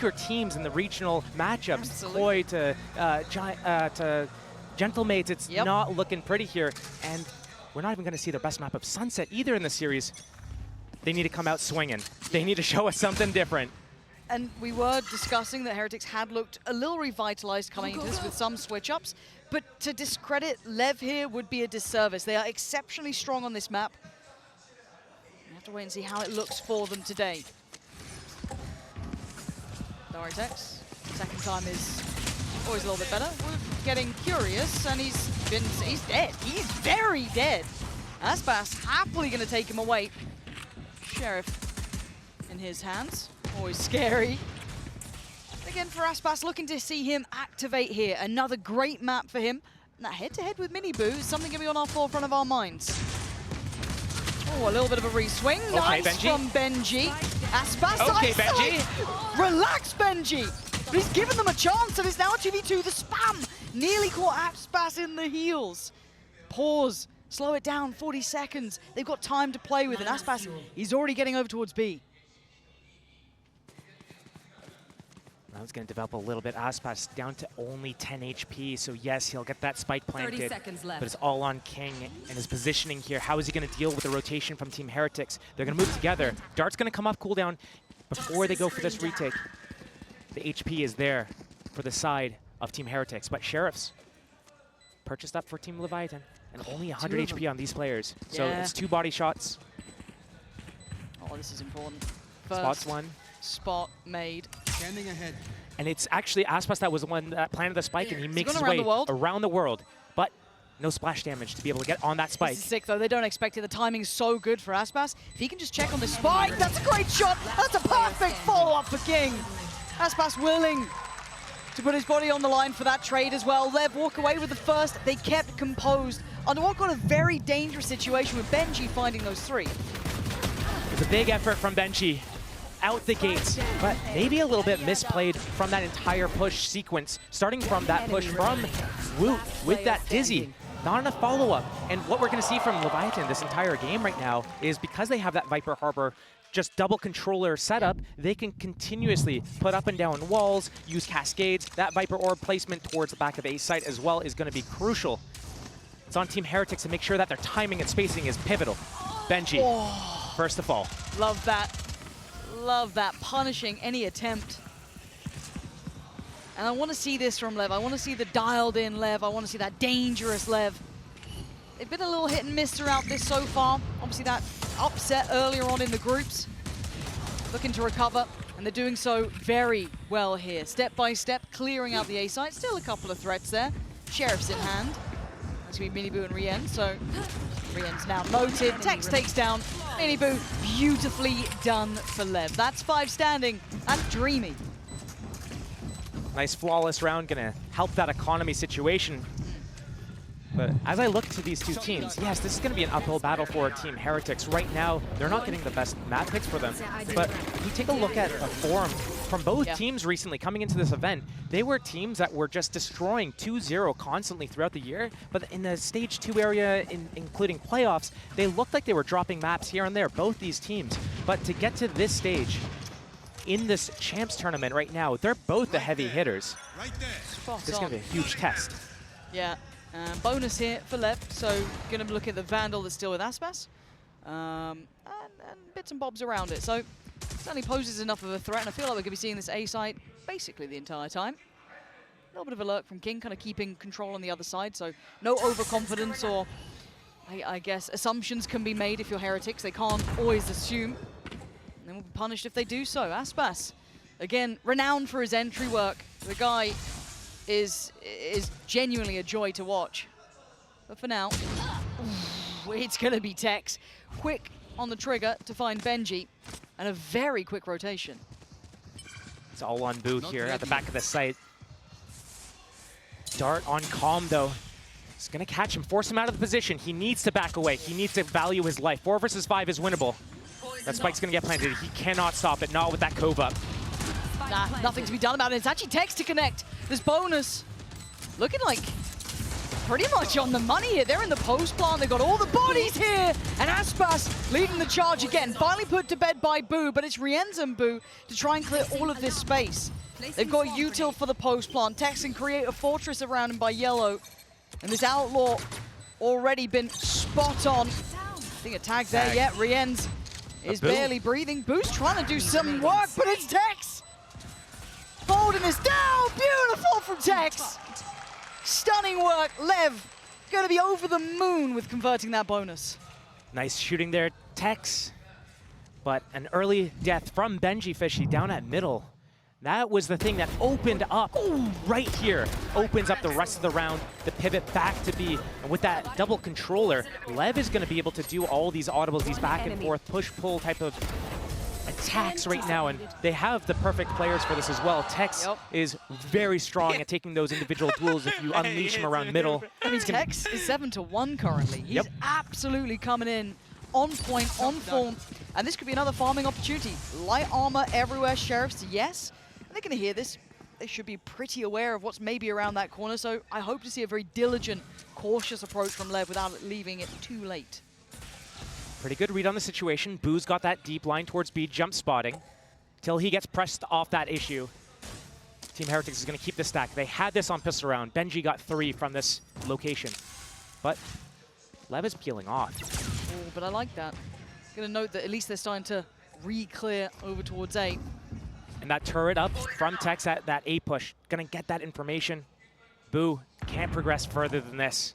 weaker teams in the regional matchups. Koi to Gentlemates, it's not looking pretty here. And we're not even going to see their best map of Sunset either in the series. They need to come out swinging. They need to show us something different. And we were discussing that Heretics had looked a little revitalized coming into this with some switch-ups, but to discredit LEV here would be a disservice. They are exceptionally strong on this map. We have to wait and see how it looks for them today. Heretics, second time is always a little bit better. We're getting curious, and he's dead. He's very dead. Aspas happily going to take him away. Sheriff in his hands. Always scary. Again, for Aspas, looking to see him activate here. Another great map for him. And that head-to-head with Miniboo is something going to be on our forefront of our minds. Oh, a little bit of a re-swing. Okay, nice Benji. from Benji. Aspas, okay, Benji. Relax, Benji. But he's given them a chance, and it's now a 2v2. The spam nearly caught Aspas in the heels. Pause. Slow it down, 40 seconds. They've got time to play with, and Aspas, he's already getting over towards B. Now he's going to develop a little bit. Aspas down to only 10 HP, so yes, he'll get that spike planted. 30 seconds left. But it's all on King and his positioning here. How is he going to deal with the rotation from Team Heretics? They're going to move together. Dart's going to come off cooldown before they go for this retake. The HP is there for the side of Team Heretics, but Sheriffs purchased up for Team Leviathan, and only 100 HP on these players. So it's 2 body shots. Oh, this is important. Spots one. Spot made. Standing ahead. And it's actually Aspas that was the one that planted the spike, and he makes his way around the world. But no splash damage to be able to get on that spike. This is sick, though. They don't expect it. The timing's so good for Aspas. If he can just check on the spike, that's a great shot. That's a perfect follow-up for King. Aspas willing to put his body on the line for that trade as well. LEV walk away with the first. They kept composed under what got a very dangerous situation with Benji finding those 3. It's a big effort from Benji out the gates, but maybe a little bit misplayed from that entire push sequence, starting from that push from Woot with that Dizzy. Not enough follow-up. And what we're going to see from Leviathan this entire game right now is because they have that Viper Harbor just double controller setup, they can continuously put up and down walls, use cascades. That Viper Orb placement towards the back of A site as well is going to be crucial. It's on Team Heretics to make sure that their timing and spacing is pivotal. Benji, first to fall. Love that. Love that. Punishing any attempt. And I want to see this from LEV. I want to see the dialed-in LEV. I want to see that dangerous LEV. They've been a little hit and miss throughout this so far. Obviously that upset earlier on in the groups. Looking to recover, and they're doing so very well here. Step by step, clearing out the A site. Still a couple of threats there. Sheriff's in hand. That's going to be Miniboo and Rien, so Rien's now noted. Tex takes down Miniboo. Beautifully done for LEV. That's 5 standing. That's dreamy. Nice flawless round, gonna help that economy situation. But as I look to these two teams, yes, this is going to be an uphill battle for Team Heretics. Right now, they're not getting the best map picks for them. But if you take a look at the form from both teams recently coming into this event, they were teams that were just destroying 2-0 constantly throughout the year. But in the Stage 2 area, including playoffs, they looked like they were dropping maps here and there, both these teams. But to get to this stage, in this Champs tournament right now, they're both the heavy hitters. This is going to be a huge test. Yeah. Bonus here for LEV, so going to look at the Vandal that's still with Aspas. And bits and bobs around it. So certainly poses enough of a threat, and I feel like we're going to be seeing this A site basically the entire time. A little bit of a lurk from King, kind of keeping control on the other side, so no overconfidence or, I guess, assumptions can be made if you're Heretics. They can't always assume. And then will be punished if they do so. Aspas, again, renowned for his entry work. The guy is genuinely a joy to watch. But for now, it's going to be Tex. Quick on the trigger to find Benji, and a very quick rotation. It's all on Boo here at the back of the site. Dart on Calm, though. It's going to catch him, force him out of the position. He needs to back away. He needs to value his life. 4 versus 5 is winnable. That spike's going to get planted. He cannot stop it, not with that Cove up. Nah, nothing to be done about it. It's actually Tex to connect. This bonus looking like pretty much on the money here. They're in the post plant. They've got all the bodies here. And Aspas leading the charge again. Finally put to bed by Boo, but it's Rienz and Boo to try and clear all of this space. They've got util for the post plant. Tex can create a fortress around him by Yellow. And this Outlaw already been spot on. I think a tag there. Yeah, Rienz is barely breathing. Boo's trying to do some work, but it's Tex. Folding this down. Beautiful from Tex. Stunning work. Lev going to be over the moon with converting that bonus. Nice shooting there, Tex. But an early death from Benji Fishy down at middle. That was the thing that opened up right here. Opens up the rest of the round, the pivot back to B. And with that double controller, Lev is going to be able to do all these audibles, these back and forth, push-pull type of attacks right now. And they have the perfect players for this as well. Tex is very strong at taking those individual duels if you unleash him around middle. I mean, Tex is 7-1 currently. He's absolutely coming in on point, on form. And this could be another farming opportunity. Light armor everywhere, Sheriffs, yes. They're going to hear this. They should be pretty aware of what's maybe around that corner, so I hope to see a very diligent, cautious approach from Lev without leaving it too late. Pretty good read on the situation. Boo's got that deep line towards B, jump spotting, till he gets pressed off that issue. Team Heretics is going to keep the stack. They had this on pistol round. Benji got 3 from this location, but Lev is peeling off. Oh, but I like that. Going to note that at least they're starting to re-clear over towards A. And that turret up from Tex at that A push. Gonna get that information. Boo can't progress further than this.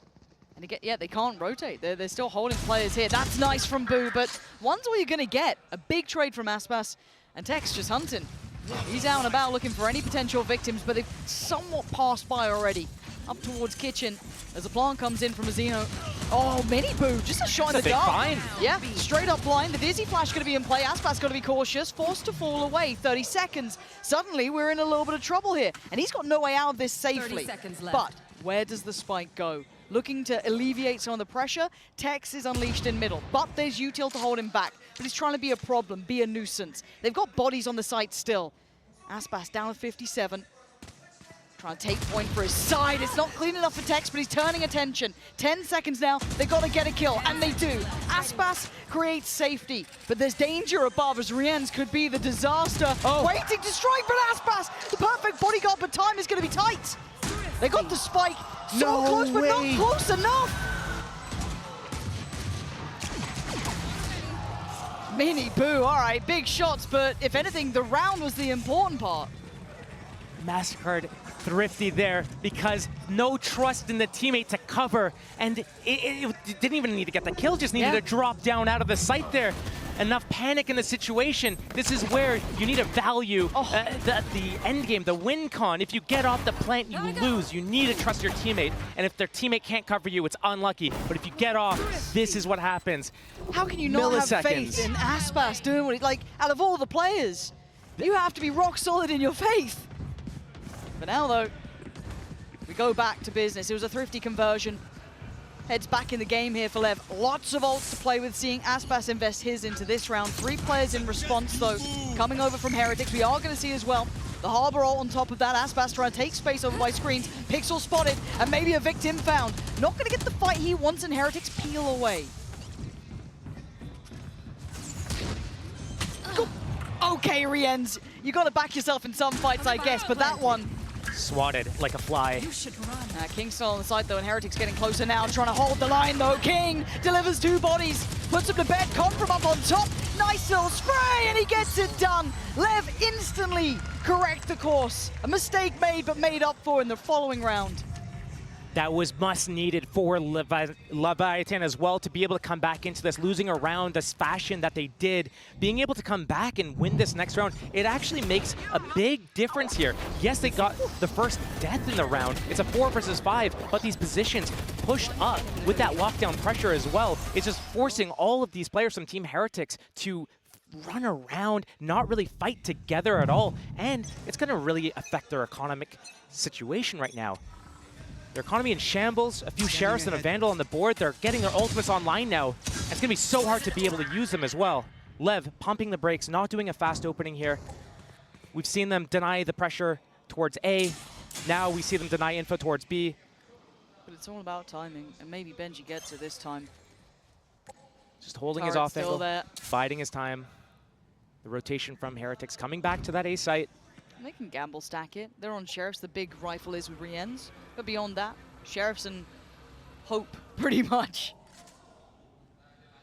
And again, yeah, they can't rotate. They're still holding players here. That's nice from Boo, but one's all you're gonna get. A big trade from Aspas, and Tex just hunting. He's out and about looking for any potential victims, but they've somewhat passed by already. Up towards Kitchen as the plant comes in from Azino. Oh, mini Boo, just a shot in the dark. Fine. Yeah, straight up blind. The Dizzy Flash going to be in play. Aspas got to be cautious, forced to fall away. 30 seconds. Suddenly, we're in a little bit of trouble here. And he's got no way out of this safely. 30 seconds left. But where does the spike go? Looking to alleviate some of the pressure. Tex is unleashed in middle, but there's util to hold him back. But he's trying to be a problem, be a nuisance. They've got bodies on the site still. Aspas down to 57. Trying to take point for his side. It's not clean enough for Tex, but he's turning attention. 10 seconds now. They've got to get a kill, and they do. Aspas creates safety, but there's danger above as Rienz could be the disaster. Waiting to strike, but Aspas, the perfect bodyguard, but time is going to be tight. They got the spike. So close, but not close enough. Mini Boo, all right, big shots, but if anything, the round was the important part. Massacred thrifty there because no trust in the teammate to cover, and it didn't even need to get the kill, just needed to drop down out of the sight there. Enough panic in the situation. This is where you need to value the end game, the win con. If you get off the plant, you lose. You need to trust your teammate, and if their teammate can't cover you, it's unlucky. But if you get off, this is what happens. How can you not have faith in Aspas doing what he, like, out of all the players? You have to be rock solid in your faith. But now, though, we go back to business. It was a thrifty conversion. Heads back in the game here for Lev. Lots of ults to play with, seeing Aspas invest his into this round. 3 players in response, though, coming over from Heretics. We are going to see as well the Harbor ult on top of that. Aspas trying to take space over by screens. Pixel spotted, and maybe a victim found. Not going to get the fight he wants, and Heretics peel away. Okay, Rienz, you got to back yourself in some fights, I guess, but that one... Swatted like a fly. You should run. King still on the side, though, and Heretics getting closer now, trying to hold the line, though. King delivers 2 bodies, puts him to bed, Con from up on top. Nice little spray, and he gets it done. Lev instantly correct the course. A mistake made, but made up for in the following round. That was must needed for Leviathan as well to be able to come back into this, losing around this fashion that they did. Being able to come back and win this next round, it actually makes a big difference here. Yes, they got the first death in the round. It's a 4 versus 5, but these positions pushed up with that lockdown pressure as well. It's just forcing all of these players from Team Heretics to run around, not really fight together at all, and it's going to really affect their economic situation right now. Their economy in shambles, a few Sheriffs and a Vandal on the board. They're getting their ultimates online now. It's going to be so hard to be able to use them as well. Lev pumping the brakes, not doing a fast opening here. We've seen them deny the pressure towards A. Now we see them deny info towards B. but it's all about timing, and maybe Benji gets it this time. Just holding Turret's his off still angle, there. biding his time. The rotation from Heretics coming back to that A site. They can gamble stack it. They're on Sheriffs. The big rifle is with Rien's. But beyond that, Sheriffs and hope, pretty much.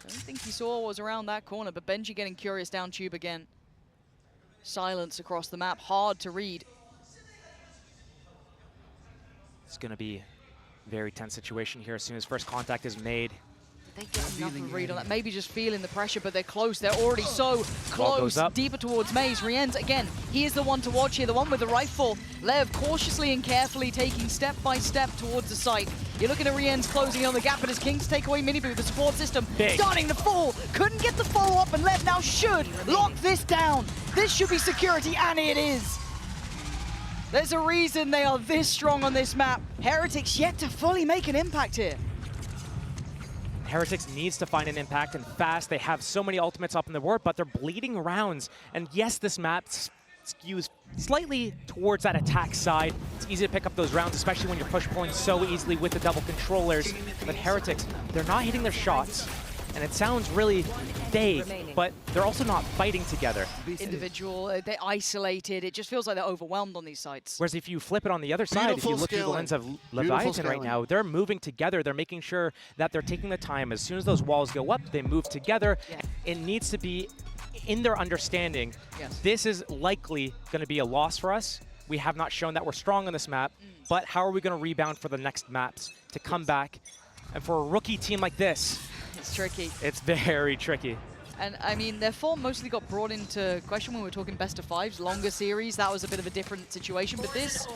I don't think he saw what was around that corner, but Benji getting curious down tube again. Silence across the map, hard to read. It's going to be a very tense situation here as soon as first contact is made. They get enough of a read on that. Maybe just feeling the pressure, but they're close. They're already so close. Deeper towards Maze. Rien's, again, he is the one to watch here, the one with the rifle. Lev cautiously and carefully taking step by step towards the site. You're looking at Rien's closing in on the gap, but as Kings take away Minibu, the support system starting to fall. Couldn't get the follow-up, and Lev now should lock this down. This should be security, and it is. There's a reason they are this strong on this map. Heretics yet to fully make an impact here. Heretics needs to find an impact and fast. They have so many ultimates up in the board, but they're bleeding rounds. And yes, this map skews slightly towards that attack side. It's easy to pick up those rounds, especially when you're push-pulling so easily with the double controllers. But Heretics, they're not hitting their shots. And it sounds really vague, but they're also not fighting together. Individual, they're isolated. It just feels like they're overwhelmed on these sites. Whereas if you flip it on the other side, if you look through the lens of Leviathan right now, they're moving together. They're making sure that they're taking the time. As soon as those walls go up, they move together. Yeah. It needs to be in their understanding. Yes. This is likely going to be a loss for us. We have not shown that we're strong on this map, but how are we going to rebound for the next maps to come back? And for a rookie team like this, it's tricky. It's very tricky. And I mean, their form mostly got brought into question when we were talking best of fives, longer series. That was a bit of a different situation, but this,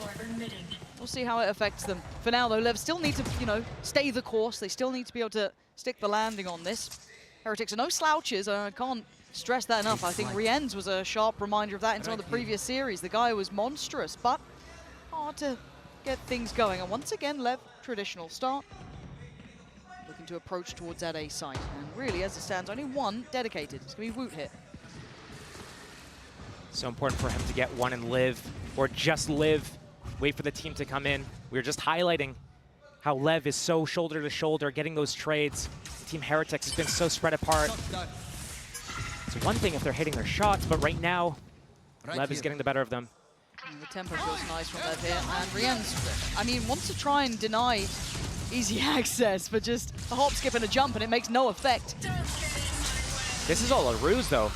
we'll see how it affects them. For now, though, Lev still need to, you know, stay the course. They still need to be able to stick the landing on this. Heretics are no slouches. I can't stress that enough. I think Rien's was a sharp reminder of that in some of the previous series. The guy was monstrous, but hard to get things going. And once again, Lev, traditional start. Looking to approach towards that A site. And really, as it stands, only one dedicated. It's going to be Woot here. So important for him to get one and live, or just live. Wait for the team to come in. We were just highlighting how Lev is so shoulder to shoulder, getting those trades. Team Heretics has been so spread apart. It's one thing if they're hitting their shots, but right now, Lev is getting the better of them. And the tempo feels nice from Lev here. And Rien's, I mean, wants to try and deny easy access, but just a hop, skip, and a jump, and it makes no effect. This is all a ruse, though.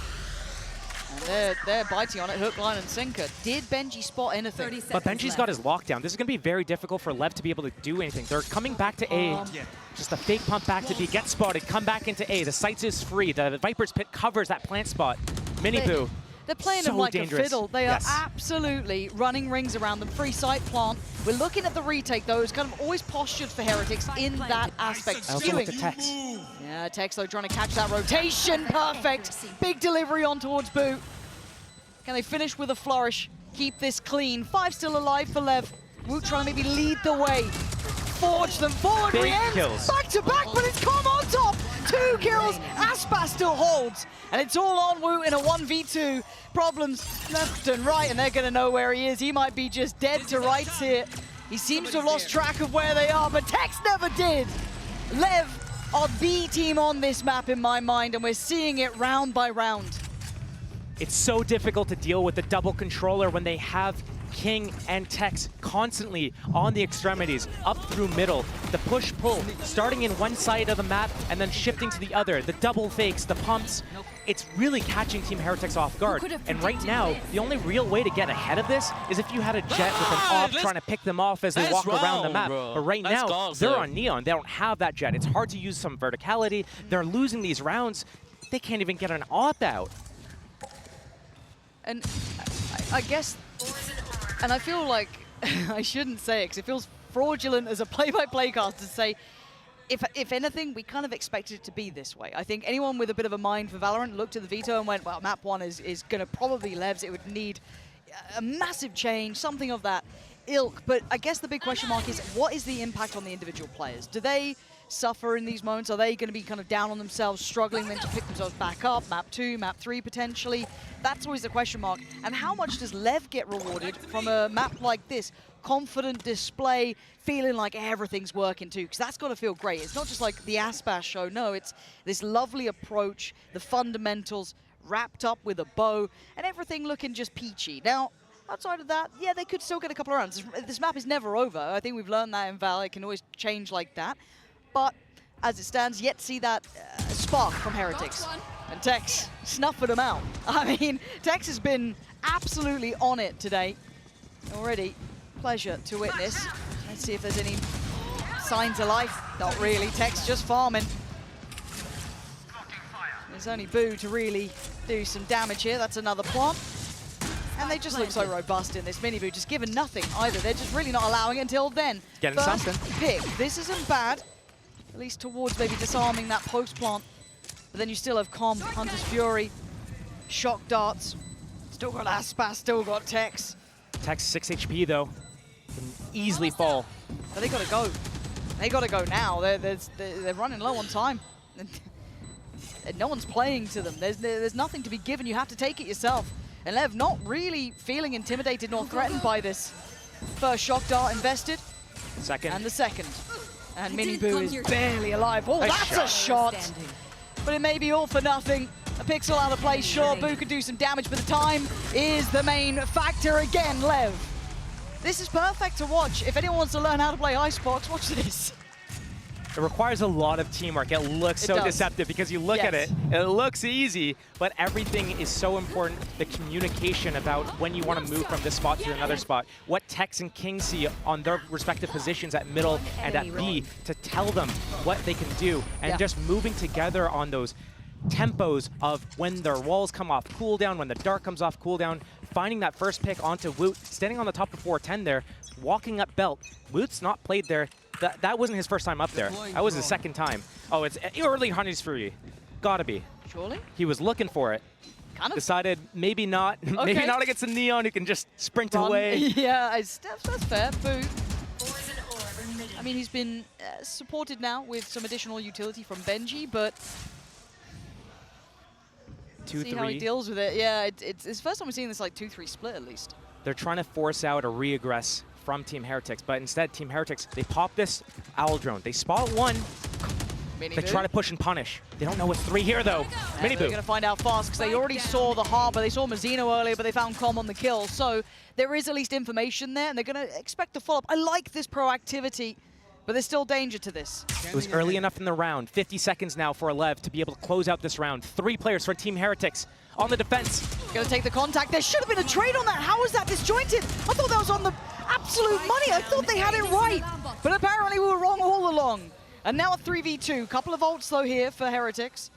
And they're biting on it, hook, line, and sinker. Did Benji spot anything? But Benji's got his lockdown. This is going to be very difficult for Lev to be able to do anything. They're coming back to A. Just a fake pump back to B. Get spotted. Come back into A. The site is free. The Viper's Pit covers that plant spot. Minibu. They're playing them like a fiddle. They are absolutely running rings around them. Free site plant. We're looking at the retake, though. It's kind of always postured for Heretics in that aspect. I also looked at Tex. Yeah, Tex, though, trying to catch that rotation. Perfect. Big delivery on towards Boot. Can they finish with a flourish? Keep this clean. 5 still alive for Lev. Woot trying to maybe lead the way. Forge them forward. Big kills. Back to back, but it's Calm on top. 2 kills. Aspas still holds. And it's all on Woot in a 1v2. Problems left and right, and they're going to know where he is. He might be just dead to rights here. He seems to have lost track of where they are, but Tex never did. Lev are B team on this map in my mind, and we're seeing it round by round. It's so difficult to deal with the double controller when they have King and Tex constantly on the extremities, up through middle. The push-pull, starting in one side of the map and then shifting to the other. The double fakes, the pumps. It's really catching Team Heretics off guard. And right now, the only real way to get ahead of this is if you had a Jet with an AWP trying to pick them off as they walk around the map. But right now, they're on Neon. They don't have that Jet. It's hard to use some verticality. They're losing these rounds. They can't even get an AWP out. And I guess, and I feel like I shouldn't say it because it feels fraudulent as a play-by-play caster to say, if anything, we kind of expected it to be this way. I think anyone with a bit of a mind for Valorant looked at the veto and went, well, map 1 is going to probably Levs. It would need a massive change, something of that ilk. But I guess the big question mark is, what is the impact on the individual players? Do they suffer in these moments? Are they going to be kind of down on themselves, struggling then to pick themselves back up? Map 2, map 3 potentially? That's always the question mark. And how much does LEV get rewarded from a map like this? Confident display, feeling like everything's working too, because that's got to feel great. It's not just like the Aspas show, no, it's this lovely approach, the fundamentals wrapped up with a bow, and everything looking just peachy. Now, outside of that, yeah, they could still get a couple of rounds. This map is never over. I think we've learned that in Val. It can always change like that. But as it stands, yet to see that spark from Heretics. And Tex snuffing them out. I mean, Tex has been absolutely on it today. Already, pleasure to witness. Let's see if there's any signs of life. Not really. Tex just farming. There's only Boo to really do some damage here. That's another plant. And they just look so robust in this mini-Boo, just given nothing either. They're just really not allowing it until then. Getting something. Pick. This isn't bad, at least towards maybe disarming that post plant. But then you still have Com, Hunter's Fury, Shock Darts. Still got Aspas, still got Tex. Tex 6 HP though. Can easily fall. But they gotta go. They gotta go now. They're running low on time. And no one's playing to them. There's nothing to be given. You have to take it yourself. And LEV not really feeling intimidated nor threatened by this. First Shock Dart invested. Second. And the second. And mini-Boo is barely alive. Oh, that's a shot! But it may be all for nothing. A pixel out of place, sure, Boo could do some damage, but the time is the main factor again, LEV. This is perfect to watch. If anyone wants to learn how to play Icebox, watch this. It requires a lot of teamwork. It looks so deceptive because you look at it, it looks easy, but everything is so important. The communication about when you want to move from this spot to another spot, what Tex and King see on their respective positions at middle and at B to tell them what they can do, and just moving together on those tempos of when their walls come off cooldown, when the dart comes off cooldown, finding that first pick onto Woot, standing on the top of 410 there, walking up belt. Woot's not played there. That wasn't his first time up there. That was his second time. Oh, it's early Hunter's Fury. Gotta be. Surely? He was looking for it. Kind of. Decided maybe not. Okay. Maybe not against the Neon who can just sprint away. Yeah, that's fair. Boo. I mean, he's been supported now with some additional utility from Benji, but 2-3. See how he deals with it. Yeah, it's the first time we're seeing this like 2-3 split at least. They're trying to force out a re-aggress from Team Heretics, but instead Team Heretics, they pop this owl drone. They spot one. They try to push and punish. They don't know what's 3 here though. mini-Boo. They're going to find out fast because they already saw the Harbor. They saw Mazzino earlier, but they found Com on the kill. So there is at least information there, and they're going to expect the follow-up. I like this proactivity, but there's still danger to this. It was early enough in the round. 50 seconds now for LEV to be able to close out this round. 3 players for Team Heretics on the defense. Going to take the contact. There should have been a trade on that. How is that disjointed? I thought that was on the absolute money. I thought they had it right. But apparently we were wrong all along. And now a 3v2. Couple of ults though here for Heretics.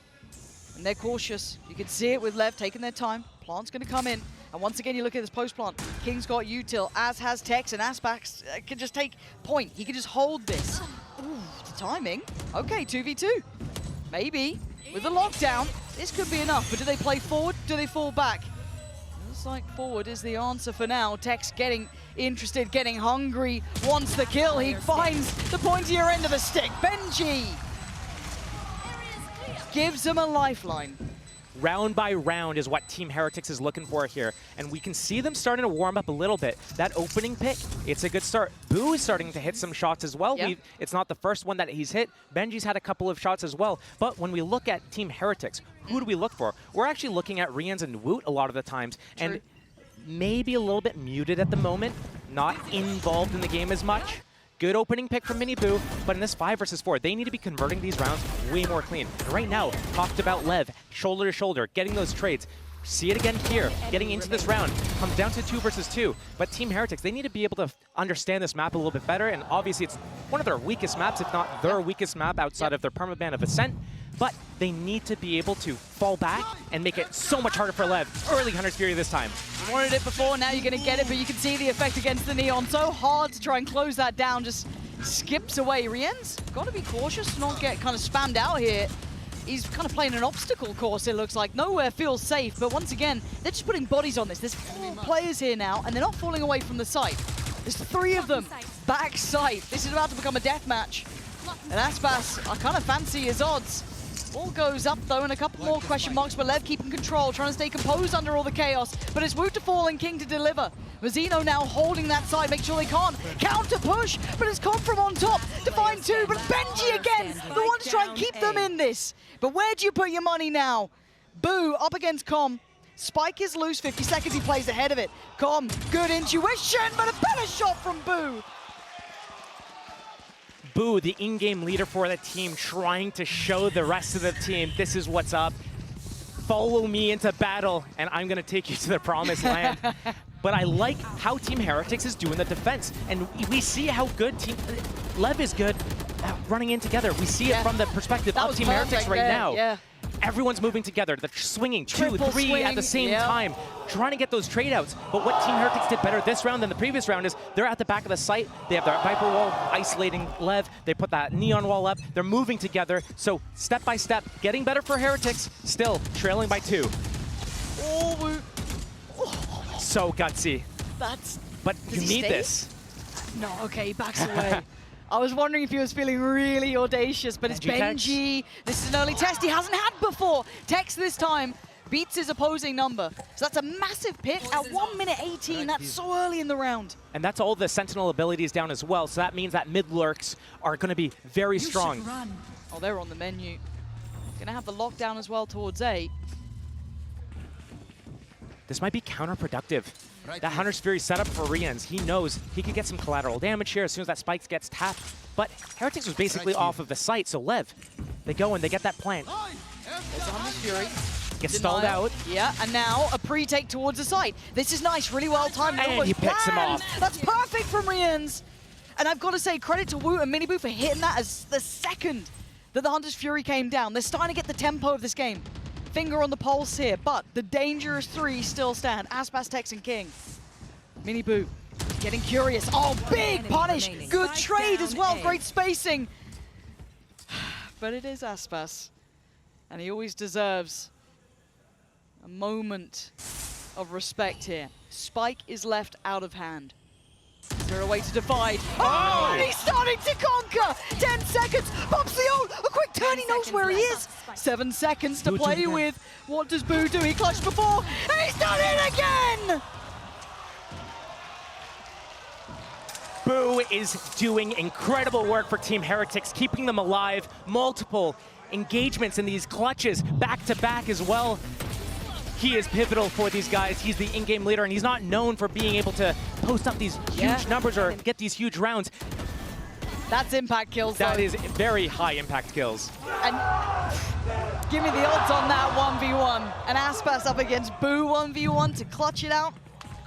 And they're cautious. You can see it with LEV taking their time. Plant's going to come in. And once again, you look at this post plant. King's got util, as has Tex, and Aspax can just take point. He can just hold this. Ooh, the timing. Okay, 2v2. Maybe. With the lockdown, this could be enough. But do they play forward? Do they fall back? Looks like forward is the answer for now. Tex getting interested, getting hungry, wants the kill. He finds the pointier end of the stick. Benji gives him a lifeline. Round by round is what Team Heretics is looking for here. And we can see them starting to warm up a little bit. That opening pick, it's a good start. Boo is starting to hit some shots as well. Yep. It's not the first one that he's hit. Benji's had a couple of shots as well. But when we look at Team Heretics, who do we look for? We're actually looking at Rians and Woot a lot of the times. True. And maybe a little bit muted at the moment. Not involved in the game as much. Good opening pick from mini-Boo, but in this 5 versus 4, they need to be converting these rounds way more clean. And right now, talked about LEV, shoulder to shoulder, getting those trades. See it again here, getting into this round. Comes down to 2 versus 2. But Team Heretics, they need to be able to understand this map a little bit better, and obviously it's one of their weakest maps, if not their weakest map outside of their permaban of Ascent. But they need to be able to fall back and make it so much harder for LEV. Early Hunter's Fury this time. You wanted it before, now you're going to get it, but you can see the effect against the Neon. So hard to try and close that down, just skips away. Rien's got to be cautious to not get kind of spammed out here. He's kind of playing an obstacle course, it looks like. Nowhere feels safe, but once again, they're just putting bodies on this. There's 4 players here now, and they're not falling away from the site. There's 3 of them. Back site. This is about to become a death match. And Aspas, I kind of fancy his odds. All goes up though, and a couple more question marks, but Lev keeping control, trying to stay composed under all the chaos. But it's Woot to fall and King to deliver. Mazzino now holding that side, make sure they can't counter push, but it's come from on top to find two. But Benji again, the one to try and keep them in this. But where do you put your money now? Boo up against Com. Spike is loose, 50 seconds, he plays ahead of it. Com, good intuition, but a better shot from Boo. Boo, the in-game leader for the team, trying to show the rest of the team, this is what's up. Follow me into battle, and I'm going to take you to the promised land. But I like how Team Heretics is doing the defense. And we see how good Team LEV is good running in together. We see it from the perspective of Team Heretics right now. Yeah. Everyone's moving together. They're swinging Triple 2, 3 swing, at the same time, trying to get those trade outs. But what Team Heretics did better this round than the previous round is they're at the back of the site. They have their Viper wall isolating LEV. They put that neon wall up. They're moving together. So step by step, getting better for Heretics, still trailing by 2. Oh, So gutsy. But you need this. No, okay, he backs away. I was wondering if he was feeling really audacious, but it's Benji. This is an early test he hasn't had before. Tex this time beats his opposing number. So that's a massive pick at 1 minute 18. That's so early in the round. And that's all the Sentinel abilities down as well. So that means that mid lurks are going to be very strong. Oh, they're on the menu. Gonna have the lockdown as well towards A. This might be counterproductive. That Hunter's Fury setup for Rians, he knows he could get some collateral damage here as soon as that spike gets tapped. But Heretics was basically off of the site, so LEV, they go and they get that plant. There's a Hunter's Fury. Gets stalled out. Yeah, and now a pre-take towards the site. This is nice, really well timed. And he picks him off. That's perfect from Rians. And I've got to say, credit to Woot and Miniboo for hitting that as the second that the Hunter's Fury came down. They're starting to get the tempo of this game. Finger on the pulse here, but the dangerous 3 still stand. Aspas, Tex, and King. Miniboo getting curious. Oh, big punish. Good trade as well. Great spacing. But it is Aspas. And he always deserves a moment of respect here. Spike is left out of hand. Is there a way to divide? Oh, and he's starting to conquer! 10 seconds, pops the ult, a quick turn, he knows where he is. 7 seconds to play with. What does Boo do? He clutched before, and he's done it again! Boo is doing incredible work for Team Heretics, keeping them alive. Multiple engagements in these clutches, back to back as well. He is pivotal for these guys. He's the in-game leader, and he's not known for being able to post up these huge numbers or get these huge rounds. That's impact kills, That is very high impact kills. And give me the odds on that 1v1. And Aspas up against Boo 1v1 to clutch it out.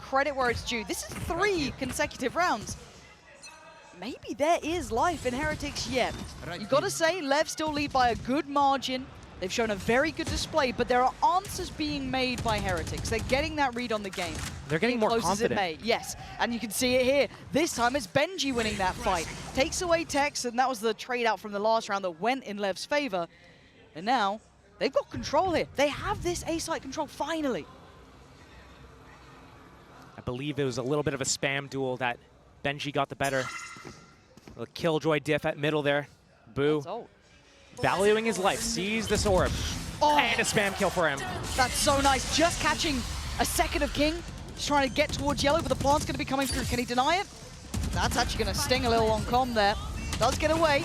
Credit where it's due. This is 3 consecutive rounds. Maybe there is life in Heretics yet. You've got to say, LEV still lead by a good margin. They've shown a very good display, but there are answers being made by Heretics. They're getting that read on the game. They're getting more confident. Yes, and you can see it here. This time it's Benji winning that fight. Takes away Tex, and that was the trade out from the last round that went in LEV's favor. And now they've got control here. They have this A-site control finally. I believe it was a little bit of a spam duel that Benji got the better. A killjoy diff at middle there. Boo. Valuing his life, sees this orb. Oh, and a spam kill for him. That's so nice. Just catching a second of King. He's trying to get towards yellow, but the plant's going to be coming through. Can he deny it? That's actually going to sting a little on Com there. Does get away.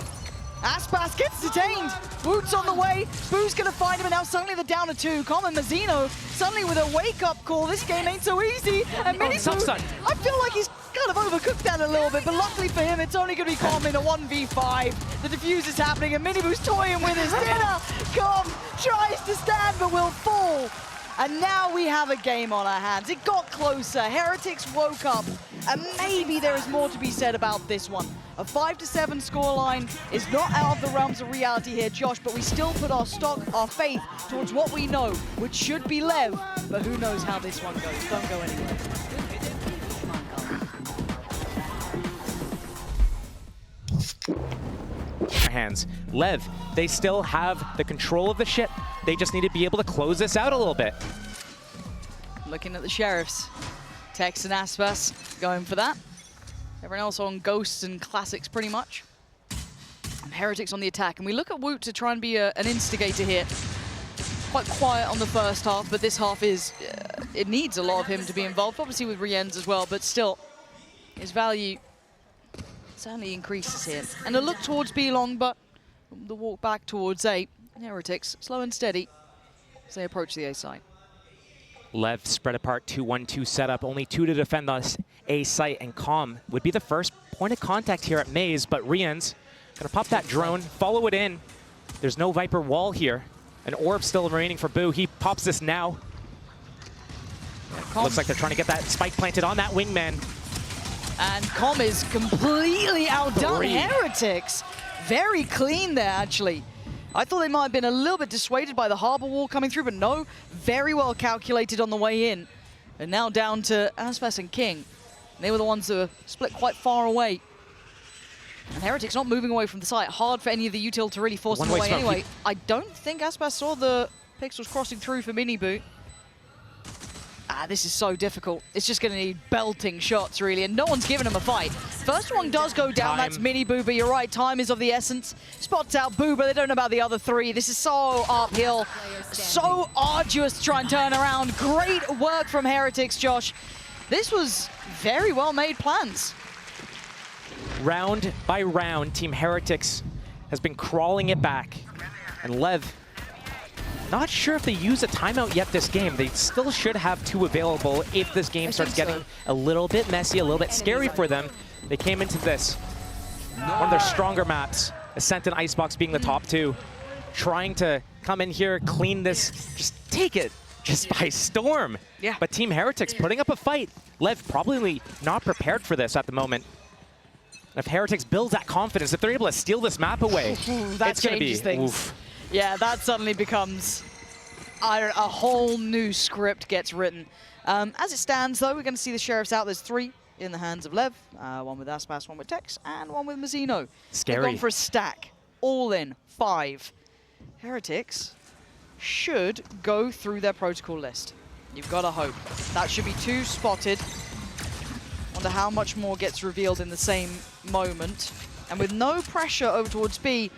Aspas gets detained. Woot's on the way. Boo's going to find him, and now suddenly they're down to 2. Com and Mazzino suddenly with a wake-up call. This game ain't so easy. And Miniboo, I feel like he's kind of overcooked that a little bit, but luckily for him, it's only going to be Com in a 1v5. The defuse is happening, and Miniboo's toying with his dinner. Com tries to stand, but will fall. And now we have a game on our hands. It got closer. Heretics woke up, and maybe there is more to be said about this one. A 5-7 scoreline is not out of the realms of reality here, Josh, but we still put our faith towards what we know, which should be LEV, but who knows how this one goes. Don't go anywhere. Hands. LEV, they still have the control of the ship. They just need to be able to close this out a little bit. Looking at the Sheriffs. Tex and Aspas going for that. Everyone else on Ghosts and Classics pretty much. And Heretics on the attack. And we look at Woot to try and be an instigator here. Quite quiet on the first half, but this half is, it needs a lot of him to be involved, obviously with Rien's as well, but still, his value certainly increases here. And a look towards B long, but the walk back towards A. Heretics, slow and steady as they approach the A site. LEV spread apart, 2-1-2 setup, only 2 to defend this A site, and Calm would be the first point of contact here at Maze, but Rien's gonna pop that drone, follow it in. There's no Viper wall here. An orb still remaining for Boo. He pops this now. Looks like they're trying to get that spike planted on that wingman. And Com is completely outdone. Heretics, very clean there, actually. I thought they might have been a little bit dissuaded by the harbor wall coming through, but no, very well calculated on the way in. And now down to Aspas and King. They were the ones that were split quite far away. And Heretics not moving away from the site. Hard for any of the util to really force them away anyway. I don't think Aspas saw the pixels crossing through for Miniboot. This is so difficult. It's just going to need belting shots, really, and no one's giving him a fight. First one does go down, that's Miniboo, but you're right, time is of the essence. Spots out Boo, but they don't know about the other 3. This is so uphill, so arduous to try and turn around. Great work from Heretics, Josh. This was very well-made plans. Round by round, Team Heretics has been crawling it back. And LEV, not sure if they use a timeout yet this game. They still should have 2 available if this game starts getting a little bit messy, a little bit scary for them. They came into this, one of their stronger maps, Ascent and Icebox being the top 2, trying to come in here, clean this, just take it just by storm. Yeah. But Team Heretics putting up a fight. LEV probably not prepared for this at the moment. If Heretics builds that confidence, if they're able to steal this map away, it's going to be things. Oof. Yeah, that suddenly becomes a whole new script gets written. As it stands, though, we're going to see the Sheriffs out. There's 3 in the hands of LEV, one with Aspas, one with Tex, and one with Mazzino. Scary. They've gone for a stack, all in, 5. Heretics should go through their protocol list. You've got to hope. That should be 2 spotted. Wonder how much more gets revealed in the same moment. And with no pressure over towards B,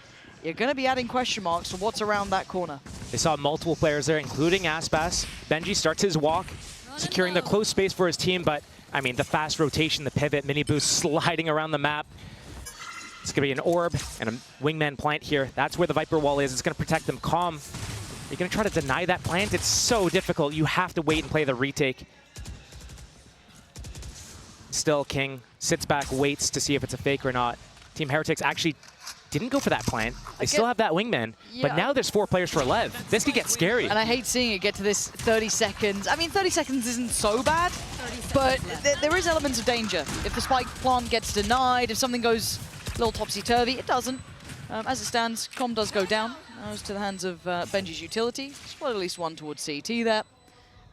you're going to be adding question marks to what's around that corner. They saw multiple players there, including Aspas. Benji starts his walk, securing the close space for his team, but, I mean, the fast rotation, the pivot, mini boost sliding around the map. It's going to be an orb and a wingman plant here. That's where the Viper wall is. It's going to protect them. Calm, you're going to try to deny that plant? It's so difficult. You have to wait and play the retake. Still, King sits back, waits to see if it's a fake or not. Team Heretics actually didn't go for that plant. They still have that wingman, but now there's 4 players for LEV. This could get scary. And I hate seeing it get to this 30 seconds. I mean, 30 seconds isn't so bad, but there is elements of danger. If the spike plant gets denied, if something goes a little topsy-turvy, it doesn't. As it stands, Com does go down. Goes to the hands of Benji's utility. Split at least 1 towards CT there.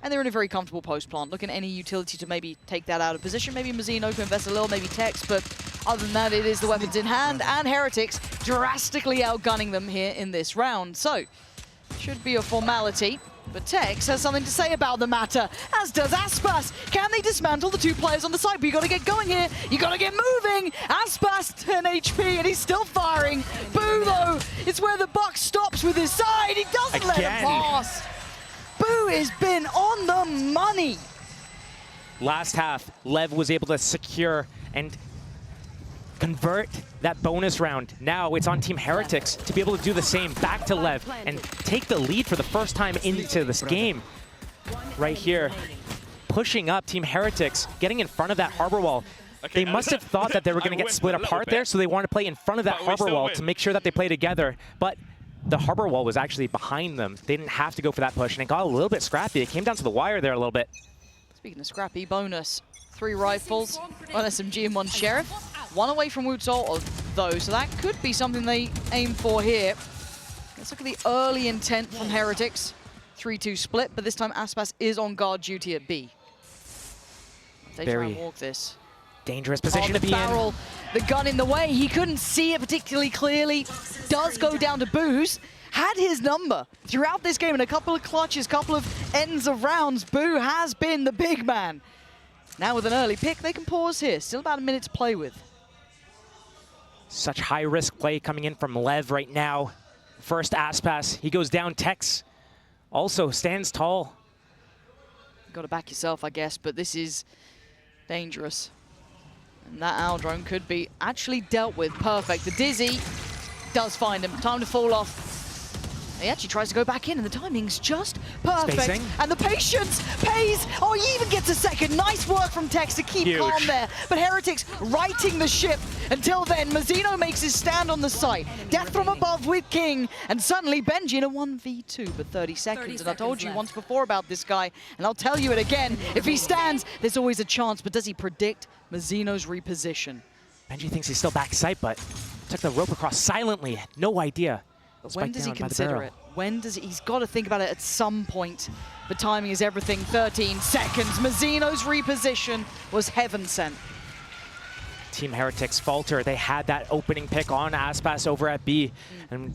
And they're in a very comfortable post plant. Looking at any utility to maybe take that out of position. Maybe Mazzino can invest a little, maybe Tex, but other than that, it is the weapons in hand, and Heretics drastically outgunning them here in this round. So, should be a formality, but Tex has something to say about the matter, as does Aspas. Can they dismantle the 2 players on the side? But you gotta get going here, you gotta get moving! Aspas 10 HP, and he's still firing. Boo, though, it's where the buck stops with his side. He doesn't let him pass. Boo has been on the money. Last half, LEV was able to secure and convert that bonus round. Now it's on Team Heretics to be able to do the same back to LEV and take the lead for the first time into this game. Right here, pushing up Team Heretics, getting in front of that harbor wall. They must have thought that they were going to get split apart there, so they wanted to play in front of that harbor wall to make sure that they play together. But the harbor wall was actually behind them. They didn't have to go for that push, and it got a little bit scrappy. It came down to the wire there a little bit. Speaking of scrappy, bonus. 3 rifles, 1 SMG and 1 Sheriff. 1 away from Woot's ult, though, so that could be something they aim for here. Let's look at the early intent from Heretics. 3-2 split, but this time Aspas is on guard duty at B. They try and walk this. Dangerous position to be in. The gun in the way, he couldn't see it particularly clearly. Does go down to Boo's. Had his number throughout this game in a couple of clutches, couple of ends of rounds. Boo has been the big man. Now with an early pick, they can pause here. Still about a minute to play with. Such high-risk play coming in from LEV right now. First Aspas, he goes down. Tex also stands tall. Got to back yourself, I guess, but this is dangerous. And that owl drone could be actually dealt with. Perfect. The Dizzy does find him. Time to fall off. He actually tries to go back in, and the timing's just perfect. Spacing. And the patience pays. Oh, he even gets a second. Nice work from Tex to keep calm there. But Heretics righting the ship. Until then, Mazzino makes his stand on the site. Death from above with King, and suddenly Benji in a 1v2, but 30 seconds. And I told you once before about this guy, and I'll tell you it again. If he stands, there's always a chance, but does he predict Mazzino's reposition? Benji thinks he's still back sight, but took the rope across silently. No idea. But when does he consider it? When does he's got to think about it at some point. The timing is everything. 13 seconds. Mazzino's reposition was heaven sent. Team Heretics falter. They had that opening pick on Aspas over at B. And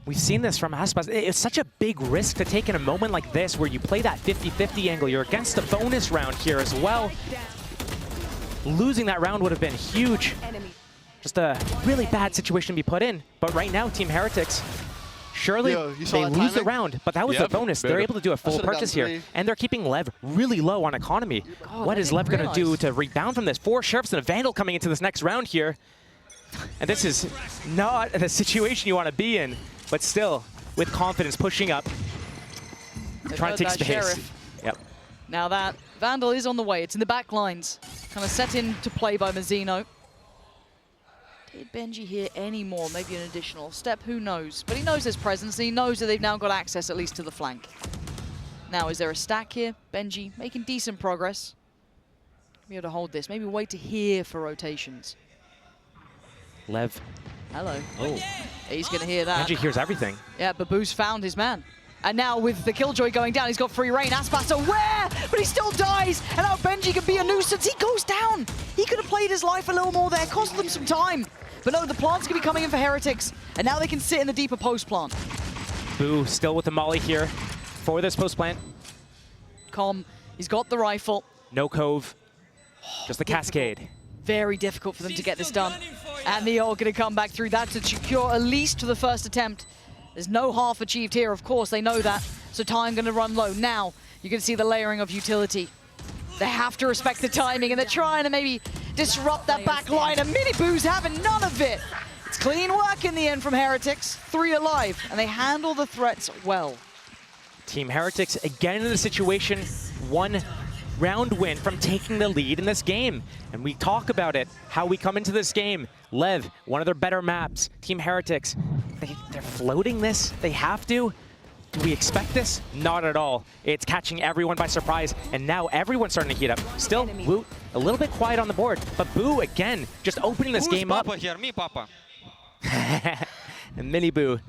we've seen this from Aspas. It's such a big risk to take in a moment like this where you play that 50-50 angle. You're against a bonus round here as well. Losing that round would have been huge. Just a really bad situation to be put in. But right now, Team Heretics, surely they lose the round, but that was the bonus. They're able to do a full purchase here, and they're keeping LEV really low on economy. What is LEV going to do to rebound from this? 4 Sheriffs and a Vandal coming into this next round here. And this is not the situation you want to be in, but still, with confidence, pushing up, trying to take space. Sheriff. Yep. Now that Vandal is on the way. It's in the back lines. Kind of set into play by Mazzino. Did Benji hear any more? Maybe an additional step, who knows? But he knows his presence, and he knows that they've now got access at least to the flank. Now, is there a stack here? Benji making decent progress. Be able to hold this. Maybe wait to hear for rotations. LEV. Hello. Oh. He's going to hear that. Benji hears everything. Yeah, Babu's found his man. And now with the Killjoy going down, he's got free reign. Aspas aware, but he still dies. And now Benji can be a nuisance. He goes down. He could have played his life a little more there, cost them some time. But no, the plant's going to be coming in for Heretics. And now they can sit in the deeper post plant. Boo still with the molly here for this post plant. Com, he's got the rifle. No cove, just the cascade. Very difficult for them to get this done. And the ult going to come back through. That to secure at least to the first attempt. There's no half achieved here, of course, they know that. So time going to run low. Now, you can see the layering of utility. They have to respect the timing, and they're trying to maybe disrupt that back line, and Miniboo's having none of it. It's clean work in the end from Heretics. 3 alive, and they handle the threats well. Team Heretics again in the situation, 1 round win from taking the lead in this game. And we talk about it, how we come into this game. LEV, one of their better maps. Team Heretics, they're floating this. They have to. Do we expect this? Not at all. It's catching everyone by surprise, and now everyone's starting to heat up. Still, Woot a little bit quiet on the board, but Boo again, just opening this game up. Papa here? Me, Papa. And Mini Boo.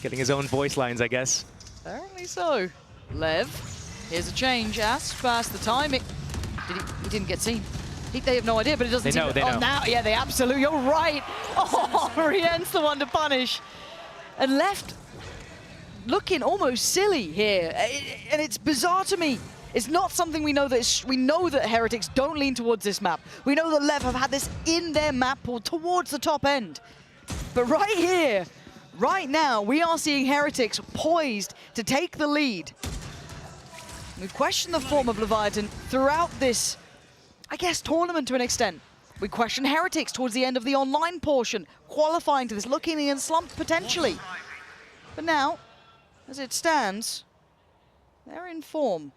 Getting his own voice lines, I guess. Apparently so. LEV, here's a change. Aspas, the timing. He didn't get seen. They have no idea, but it doesn't seem... They know. Now, yeah, they absolutely... You're right. Oh, Rien's the one to punish. And left looking almost silly here. And it's bizarre to me. It's not something we know that... We know that Heretics don't lean towards this map. We know that LEV have had this in their map pool towards the top end. But right here, right now, we are seeing Heretics poised to take the lead. We've questioned the form of Leviathan throughout this, I guess, tournament to an extent. We question Heretics towards the end of the online portion, qualifying to this, looking in slump potentially. But now, as it stands, they're in form.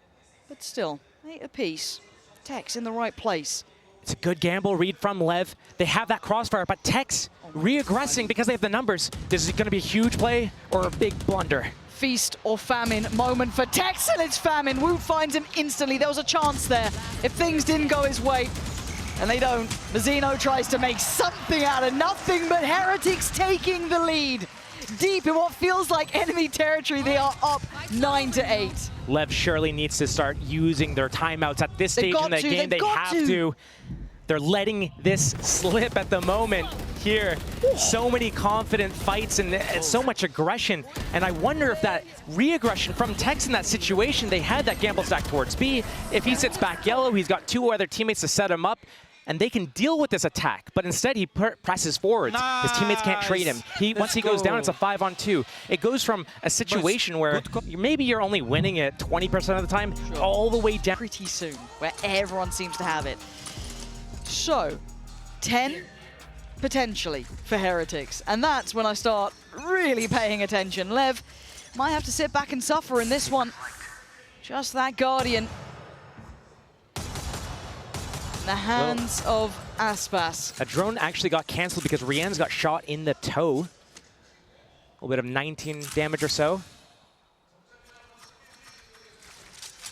But still, 8 apiece. Tex in the right place. It's a good gamble read from LEV. They have that crossfire, but Tex re-aggressing because they have the numbers. This is going to be a huge play or a big blunder. Feast or famine moment for Tex, and it's famine. Woot finds him instantly. There was a chance there if things didn't go his way, and they don't. Mazzino tries to make something out of nothing, but Heretics taking the lead. Deep in what feels like enemy territory, they are up 9-8. LEV surely needs to start using their timeouts at this stage in the game. They have to. They're letting this slip at the moment here. So many confident fights and so much aggression. And I wonder if that re-aggression from Tex in that situation, they had that gamble stack towards B. If he sits back yellow, he's got 2 other teammates to set him up. and they can deal with this attack, but instead he presses forwards. Nice. His teammates can't trade him. Once he goes down, it's a 5-on-2. It goes from a situation where maybe you're only winning it 20% of the time, all the way down pretty soon, where everyone seems to have it. So, 10 potentially for Heretics, and that's when I start really paying attention. LEV might have to sit back and suffer in this one. Just that Guardian. In the hands of Aspas. A drone actually got cancelled because Rian's got shot in the toe. A little bit of 19 damage or so.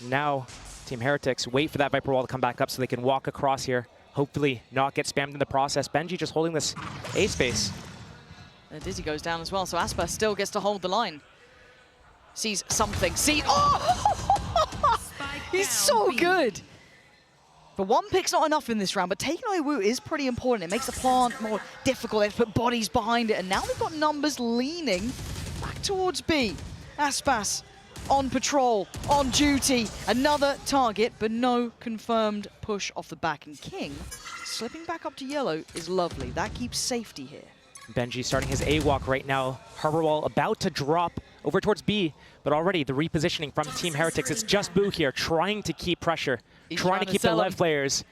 Now, Team Heretics wait for that Viper wall to come back up so they can walk across here. Hopefully not get spammed in the process. Benji just holding this A space. And Dizzy goes down as well, so Aspas still gets to hold the line. Sees something. Oh! He's so good! But one pick's not enough in this round, but taking away Wu is pretty important. It makes the plant more difficult. They have to put bodies behind it, and now they've got numbers leaning back towards B. Aspas on patrol, on duty. Another target, but no confirmed push off the back. And King, slipping back up to yellow, is lovely. That keeps safety here. Benji starting his A-walk right now. Harbor wall about to drop over towards B, but already the repositioning from Team Heretics. It's just Boo here trying to keep pressure, trying to keep the LEV players.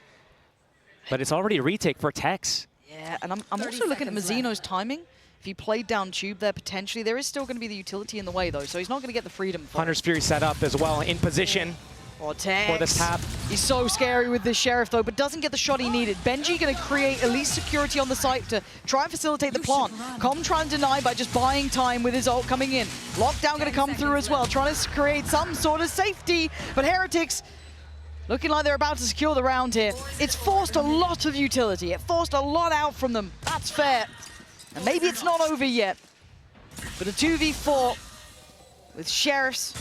But it's already a retake for Tex. Yeah, and I'm also looking at Mazzino's timing. If he played down tube there, potentially, there is still going to be the utility in the way, though, so he's not going to get the freedom. Hunter's Fury set up as well, in position. Oh, Tex. For this tap. He's so scary with this Sheriff, though, but doesn't get the shot he needed. Benji going to create at least security on the site to try and facilitate the plant. Com trying to deny by just buying time with his ult coming in. Lockdown going to come through as well, trying to create some sort of safety. But Heretics looking like they're about to secure the round here. It's forced a lot of utility. It forced a lot out from them. That's fair. And maybe it's not over yet. But a 2v4 with Sheriffs.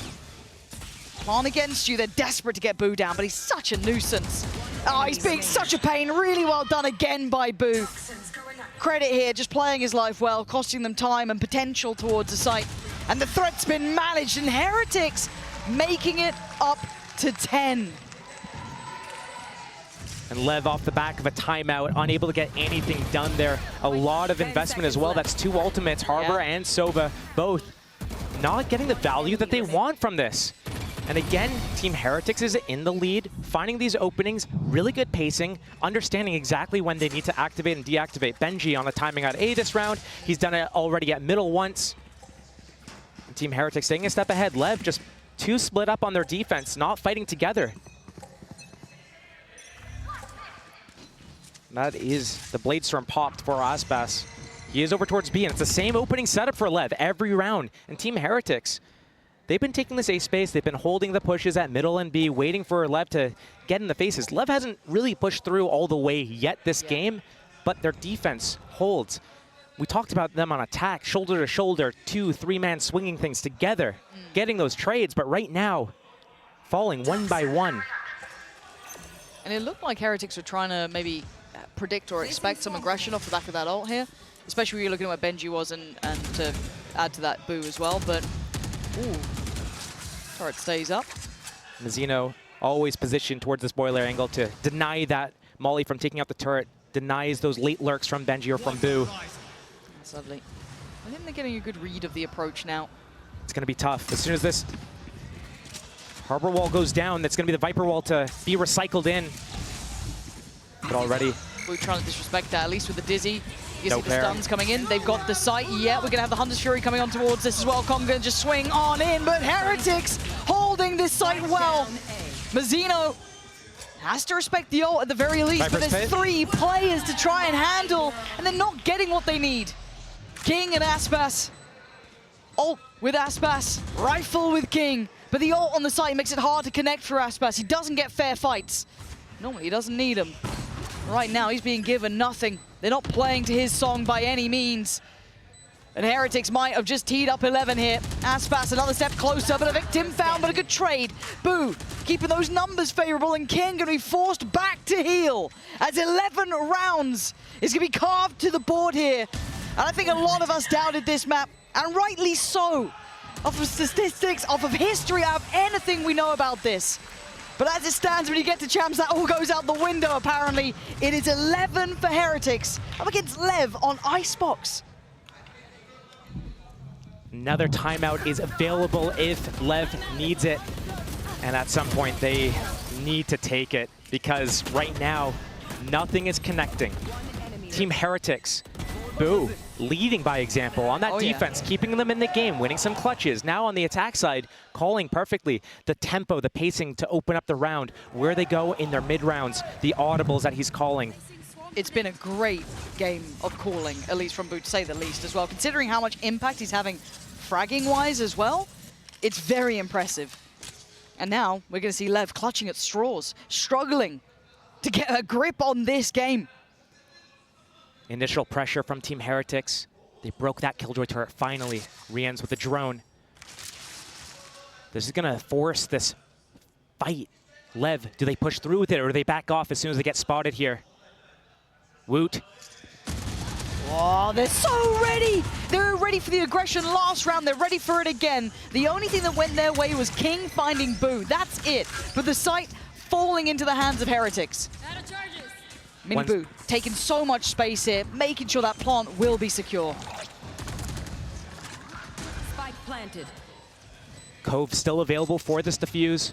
On against you, they're desperate to get Boo down, but he's such a nuisance. Oh, he's being such a pain. Really well done again by Boo. Credit here, just playing his life well, costing them time and potential towards the site. And the threat's been managed, and Heretics making it up to 10. And LEV off the back of a timeout, unable to get anything done there. A lot of investment as well. That's two ultimates, Harbor and Sova, both not getting the value that they want from this. And again, Team Heretics is in the lead, finding these openings, really good pacing, understanding exactly when they need to activate and deactivate. Benji on a timing out A this round. He's done it already at middle once. And Team Heretics staying a step ahead. LEV just too split up on their defense, not fighting together. That is the Blade Storm popped for Aspas. He is over towards B, and it's the same opening setup for LEV every round. And Team Heretics, they've been taking this A space, they've been holding the pushes at middle and B, waiting for LEV to get in the faces. LEV hasn't really pushed through all the way yet this game, but their defense holds. We talked about them on attack, shoulder to shoulder, 2-3-man swinging things together, getting those trades, but right now, falling one by one. And it looked like Heretics were trying to maybe predict or expect some aggression off the back of that ult here, especially when you're looking at where Benji was and to add to that Boo as well, but ooh. Turret stays up. Mazzino always positioned towards this boiler angle to deny that Molly from taking out the turret, denies those late lurks from Benji or from Boo. That's lovely. I think they're getting a good read of the approach now. It's going to be tough. As soon as this Harbor wall goes down, that's going to be the Viper wall to be recycled in. But already Boo trying to disrespect that, at least with the Dizzy. You see the stuns coming in. They've got the site. Yeah, we're going to have the Hunter's Fury coming on towards this as well. Com going to just swing on in, but Heretics holding this site well. Mazzino has to respect the ult at the very least, but there's 3 players to try and handle, and they're not getting what they need. King and Aspas. Ult with Aspas. Rifle with King. But the ult on the site makes it hard to connect for Aspas. He doesn't get fair fights. Normally, he doesn't need them. Right now, he's being given nothing. They're not playing to his song by any means. And Heretics might have just teed up 11 here. Aspas another step closer, but a victim found, but a good trade. Boo keeping those numbers favorable, and King going to be forced back to heal as 11 rounds is going to be carved to the board here. And I think a lot of us doubted this map, and rightly so. Off of statistics, off of history, out of anything we know about this. But as it stands, when you get to champs, that all goes out the window, apparently. It is 11 for Heretics, up against LEV on Icebox. Another timeout is available if LEV needs it. And at some point, they need to take it because right now, nothing is connecting. Team Heretics, Boo, leading by example on that defense, keeping them in the game, winning some clutches. Now on the attack side, calling perfectly the tempo, the pacing to open up the round, where they go in their mid-rounds, the audibles that he's calling. It's been a great game of calling, at least from Boo, to say the least as well. Considering how much impact he's having fragging-wise as well, it's very impressive. And now we're going to see LEV clutching at straws, struggling to get a grip on this game. Initial pressure from Team Heretics. They broke that Killjoy turret finally. Re-ends with the drone. This is going to force this fight. LEV, do they push through with it or do they back off as soon as they get spotted here? Woot. Oh, they're so ready! They're ready for the aggression last round. They're ready for it again. The only thing that went their way was King finding Boo. That's it. But the site falling into the hands of Heretics. Mini Boo taking so much space here, making sure that plant will be secure. Spike planted. Cove still available for this defuse.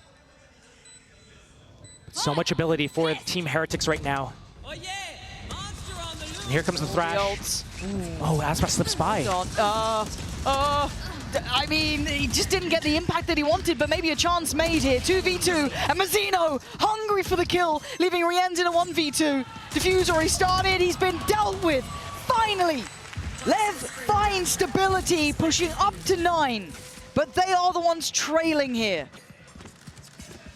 So much ability for Team Heretics right now. And here comes the Thrash. Oh, Aspas slips by. I mean, he just didn't get the impact that he wanted, but maybe a chance made here. 2v2, and Mazzino hungry for the kill, leaving Rienz in a 1v2. Diffuse already started, he's been dealt with. Finally, LEV finds stability, pushing up to 9, but they are the ones trailing here.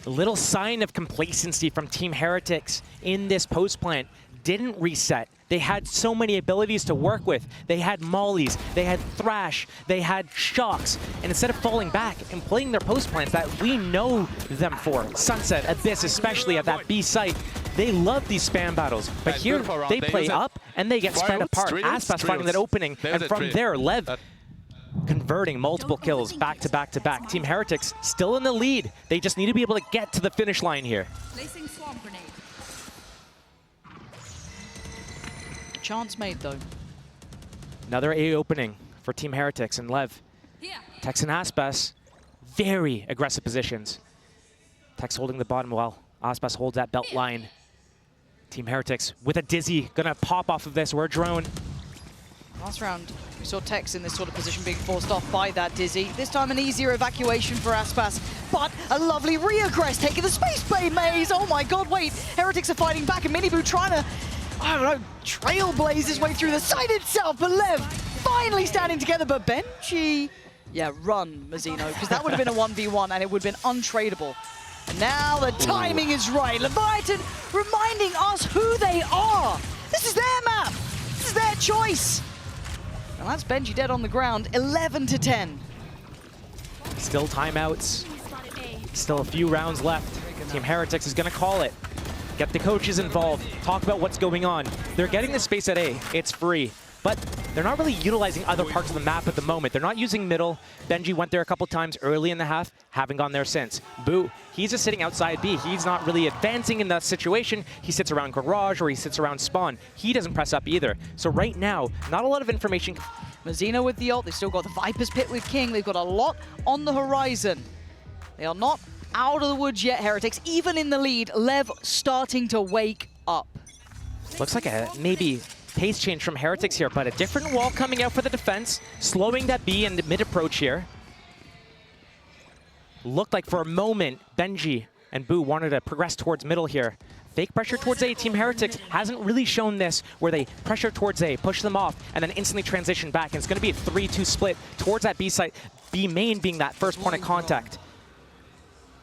A little sign of complacency from Team Heretics in this post plant. Didn't reset. They had so many abilities to work with. They had mollies, they had thrash, they had shocks. And instead of falling back and playing their post plants that we know them for, Sunset, Abyss, especially at that B site, they love these spam battles. But here they play up and they get spread apart. Aspas finding that opening, and from there, LEV converting multiple kills back to back to back. Team Heretics still in the lead. They just need to be able to get to the finish line here. Placing swamp grenade. Chance made, though. Another A opening for Team Heretics and LEV. Tex and Aspas, very aggressive positions. Tex holding the bottom while Aspas holds that belt line. Team Heretics with a Dizzy, gonna pop off of this. We're a drone. Last round, we saw Tex in this sort of position being forced off by that Dizzy. This time an easier evacuation for Aspas, but a lovely re-aggress taking the space bay maze. Oh my god, wait, Heretics are fighting back and Miniboo trying to, I don't know, trailblaze his way through the site itself, but LEV finally standing together, but Benji, yeah, run, Mazzino, because that would have been a 1v1 and it would have been untradeable. And now the timing is right. Leviathan reminding us who they are. This is their map. This is their choice. And that's Benji dead on the ground, 11-10. Still timeouts. Still a few rounds left. Team Heretics is gonna call it. Get the coaches involved, talk about what's going on. They're getting the space at A, it's free, but they're not really utilizing other parts of the map at the moment. They're not using middle. Benji went there a couple times early in the half, haven't gone there since. Boo, he's just sitting outside B. He's not really advancing in that situation. He sits around garage or he sits around spawn. He doesn't press up either. So right now, not a lot of information. Mazzino with the ult, they've still got the Viper's Pit with King. They've got a lot on the horizon. They are not out of the woods yet, Heretics. Even in the lead, LEV starting to wake up. Looks like a maybe pace change from Heretics here, but a different wall coming out for the defense, slowing that B and the mid approach here. Looked like for a moment, Benji and Boo wanted to progress towards middle here. Fake pressure towards A. Team Heretics hasn't really shown this, where they pressure towards A, push them off, and then instantly transition back. And it's going to be a 3-2 split towards that B site, B main being that first point of contact.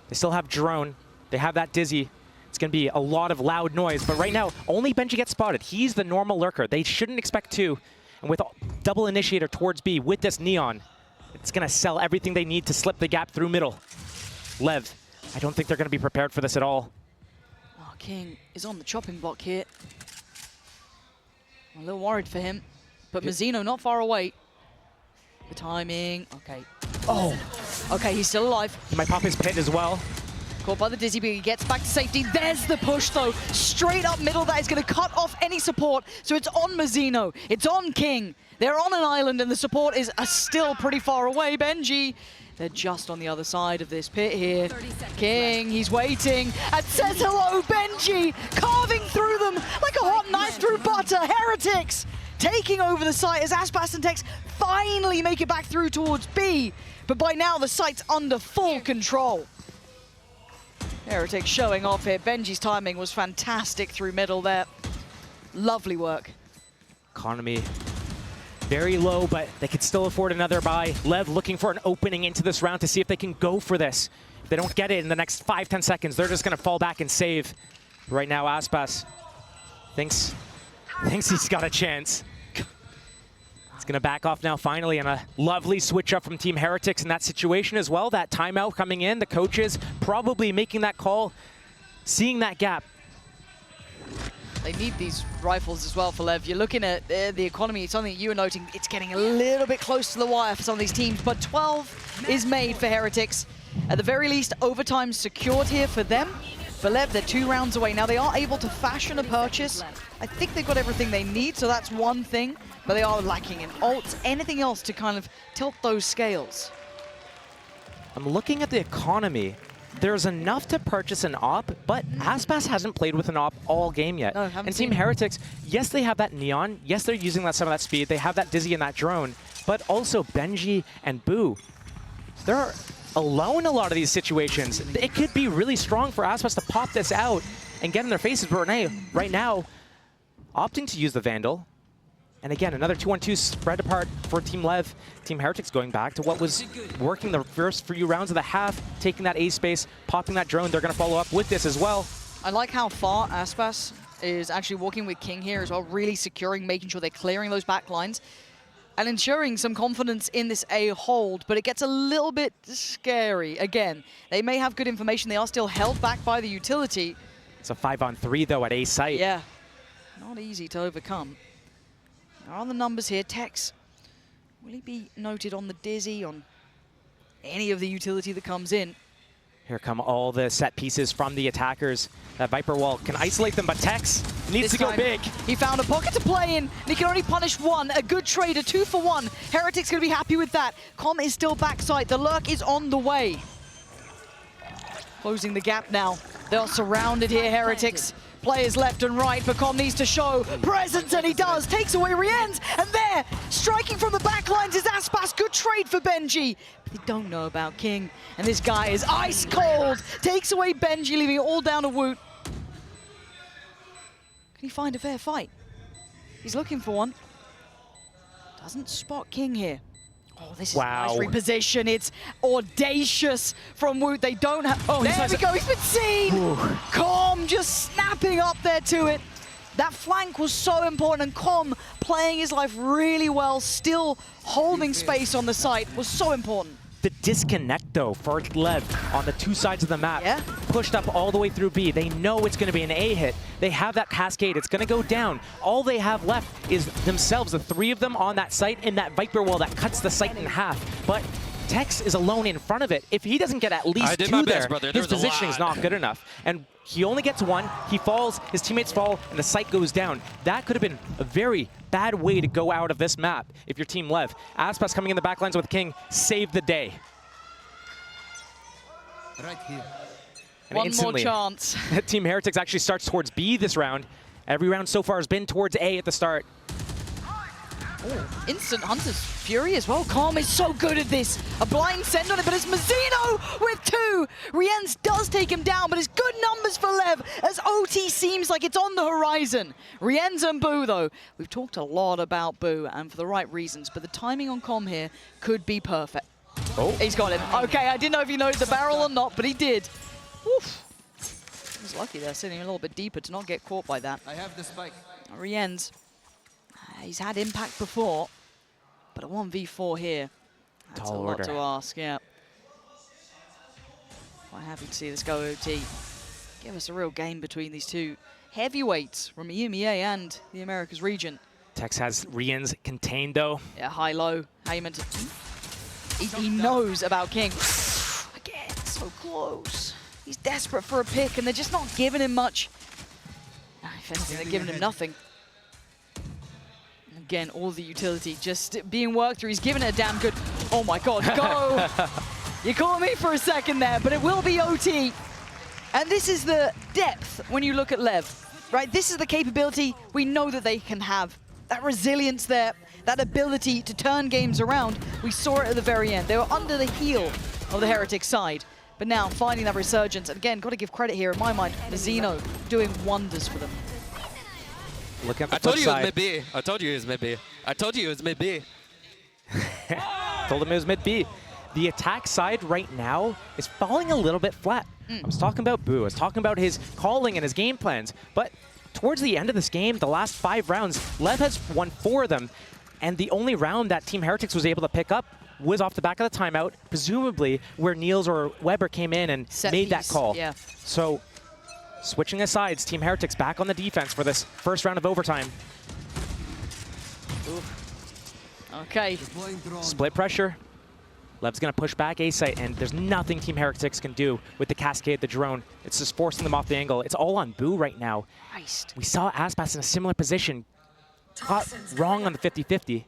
They still have drone. They have that Dizzy. It's going to be a lot of loud noise, but right now, only Benji gets spotted. He's the normal lurker. They shouldn't expect two. And with double initiator towards B with this Neon, it's going to sell everything they need to slip the gap through middle. LEV, I don't think they're going to be prepared for this at all. Oh, King is on the chopping block here. I'm a little worried for him, but Mazzino not far away. The timing, okay. Oh, okay, he's still alive. He might pop his pit as well. Caught by the Dizzy, but he gets back to safety. There's the push, though. Straight up middle, that is going to cut off any support. So it's on Mazzino. It's on King. They're on an island, and the support is still pretty far away. Benji, they're just on the other side of this pit here. King, he's waiting, and says hello, Benji, carving through them like a hot knife through butter. Heretics taking over the site as Aspas and Tex finally make it back through towards B. But by now, the site's under full control. Heretics showing off here. Benji's timing was fantastic through middle there. Lovely work. Economy very low, but they could still afford another buy. LEV looking for an opening into this round to see if they can go for this. If they don't get it in the next 5-10 seconds, they're just going to fall back and save. Right now, Aspas thinks he's got a chance. He's going to back off now finally, and a lovely switch up from Team Heretics in that situation as well. That timeout coming in, the coaches probably making that call, seeing that gap. They need these rifles as well for LEV. You're looking at the economy. It's something that you were noting. It's getting a little bit close to the wire for some of these teams, but 12 is made for Heretics. At the very least, overtime secured here for them. For LEV, they're 2 rounds away. Now, they are able to fashion a purchase. I think they've got everything they need, so that's one thing, but they are lacking in ults, anything else to kind of tilt those scales. I'm looking at the economy. There's enough to purchase an op, but Aspas hasn't played with an op all game yet. No, and Team Heretics, yes, they have that Neon. Yes, they're using some of that speed. They have that Dizzy and that drone, but also Benji and Boo. They're alone in a lot of these situations. It could be really strong for Aspas to pop this out and get in their faces, but right now, opting to use the Vandal. And again, another 2-on-2 spread apart for Team LEV. Team Heretics going back to what was working the first few rounds of the half, taking that A space, popping that drone. They're going to follow up with this as well. I like how far Aspas is actually walking with King here as well, really securing, making sure they're clearing those back lines and ensuring some confidence in this A hold, but it gets a little bit scary. Again, they may have good information. They are still held back by the utility. It's a 5-on-3, though, at A site. Yeah, not easy to overcome. There are the numbers here. Tex, will he be noted on the Dizzy, on any of the utility that comes in? Here come all the set pieces from the attackers. That Viper wall can isolate them, but Tex needs to go big. He found a pocket to play in, and he can only punish one. A good trade, a 2-for-1. Heretics going to be happy with that. Com is still backside. The lurk is on the way. Closing the gap now. They are surrounded here, Heretics. Players left and right, but Com needs to show presence, and he does. Takes away Rienz, and there, striking from the back lines is Aspas. Good trade for Benji. But they don't know about King, and this guy is ice cold. Takes away Benji, leaving it all down to Woot. Can he find a fair fight? He's looking for one. Doesn't spot King here. Oh, this is a nice reposition. It's audacious from Woot. They don't have... Oh, there we go. He's been seen. Com just snapping up there to it. That flank was so important, and Com playing his life really well, still holding space on the site, was so important. The disconnect, though, for LEV on the 2 sides of the map. Yeah. Pushed up all the way through B. They know it's going to be an A hit. They have that cascade. It's going to go down. All they have left is themselves, the 3 of them on that site, in that Viper wall that cuts the site in half. But Tex is alone in front of it. If he doesn't get at least 2 there, his positioning is not good enough. And he only gets 1. He falls, his teammates fall, and the site goes down. That could have been a very bad way to go out of this map if you're Team LEV. Aspas coming in the back lines with King saved the day. Right here. And One more chance. Team Heretics actually starts towards B this round. Every round so far has been towards A at the start. Oh, instant Hunter's Fury as well. Com is so good at this. A blind send on it, but it's Mazzino with 2. Rienz does take him down, but it's good numbers for LEV as OT seems like it's on the horizon. Rienz and Boo, though. We've talked a lot about Boo, and for the right reasons, but the timing on Com here could be perfect. Oh. He's got him. Okay, I didn't know if he noted the barrel or not, but he did. Oof. He's lucky there, sitting a little bit deeper to not get caught by that. I have the spike. Rienz. He's had impact before, but a 1v4 here, that's Tall a lot order to ask, yeah. Quite happy to see this go OT. Give us a real game between these 2 heavyweights from EMEA and the Americas region. Tex has Rienz contained, though. Yeah, high-low. How you meant to... He knows about King. Again, so close. He's desperate for a pick, and they're just not giving him much. If anything, they're giving him nothing. Again, all the utility just being worked through. He's giving it a damn good... Oh my god, go! You caught me for a second there, but it will be OT. And this is the depth when you look at LEV, right? This is the capability we know that they can have. That resilience there, that ability to turn games around. We saw it at the very end. They were under the heel of the Heretics side, but now finding that resurgence. And again, got to give credit here, in my mind, Mazino doing wonders for them. Look at the I told flip you it was side. mid B. I told you it was mid B. I told you it was mid B. Told him it was mid B. The attack side right now is falling a little bit flat. I was talking about Boo. I was talking about his calling and his game plans. But towards the end of this game, the last 5 rounds, LEV has won 4 of them. And the only round that Team Heretics was able to pick up was off the back of the timeout, presumably where Niels or Weber came in and made that call. Yeah. So switching the sides, Team Heretics back on the defense for this first round of overtime. Okay. Split pressure. LEV's going to push back A site, and there's nothing Team Heretics can do with the Cascade, the drone. It's just forcing them off the angle. It's all on Boo right now. Christ. We saw Aspas in a similar position. Got wrong on the 50-50.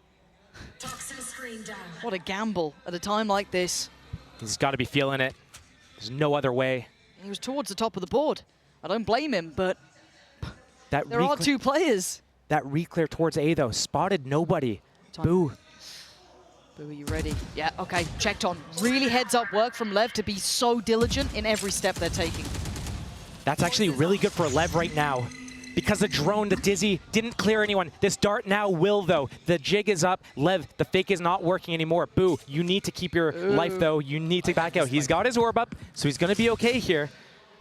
What a gamble at a time like this. He's got to be feeling it. There's no other way. He was towards the top of the board. I don't blame him, but That there are 2 players. That re-clear towards A, though, spotted nobody. Time. Boo. Boo, are you ready? Yeah, okay, checked on. Really heads up work from LEV to be so diligent in every step they're taking. That's actually really good for LEV right now. Because the drone, the Dizzy, didn't clear anyone. This dart now will, though. The jig is up. LEV, the fake is not working anymore. Boo, you need to keep your life, though. You need to back out. He's got his orb up, so he's going to be okay here.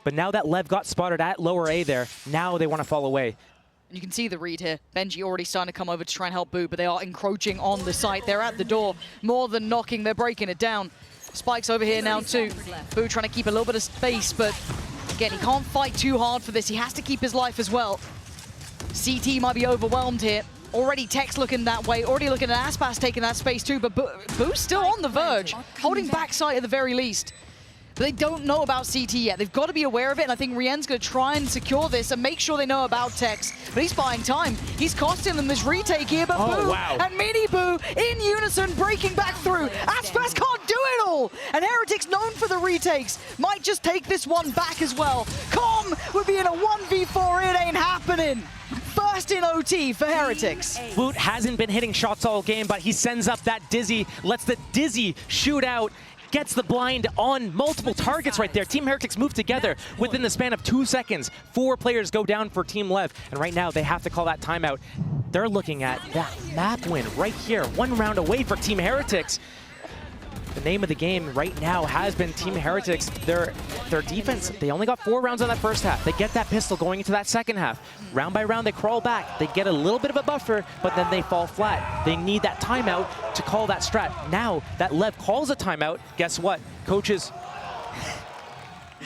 But now that LEV got spotted at lower A there, now they want to fall away. You can see the read here. Benji already starting to come over to try and help Boo, but they are encroaching on the site. They're at the door. More than knocking, they're breaking it down. Spike's over here now too. Boo trying to keep a little bit of space, but again, he can't fight too hard for this. He has to keep his life as well. CT might be overwhelmed here. Already Tex looking that way. Already looking at Aspas taking that space too, but Boo's still on the verge. Holding back sight at the very least. But they don't know about CT yet. They've got to be aware of it, and I think Rien's going to try and secure this and make sure they know about Tex. But he's buying time. He's costing them this retake here, but Boo and Mini Boo in unison breaking back through. Aspas can't do it all! And Heretics, known for the retakes, might just take this one back as well. Com would be in a 1v4, it ain't happening. First in OT for Heretics. Woot hasn't been hitting shots all game, but he sends up that Dizzy, lets the Dizzy shoot out. Gets the blind on multiple targets right there. Team Heretics move together within the span of 2 seconds. 4 players go down for Team LEV, and right now they have to call that timeout. They're looking at that map win right here, 1 round away for Team Heretics. The name of the game right now has been Team Heretics. Their defense, they only got 4 rounds on that first half. They get that pistol going into that second half. Round by round, they crawl back. They get a little bit of a buffer, but then they fall flat. They need that timeout to call that strat. Now that LEV calls a timeout, guess what? Coaches,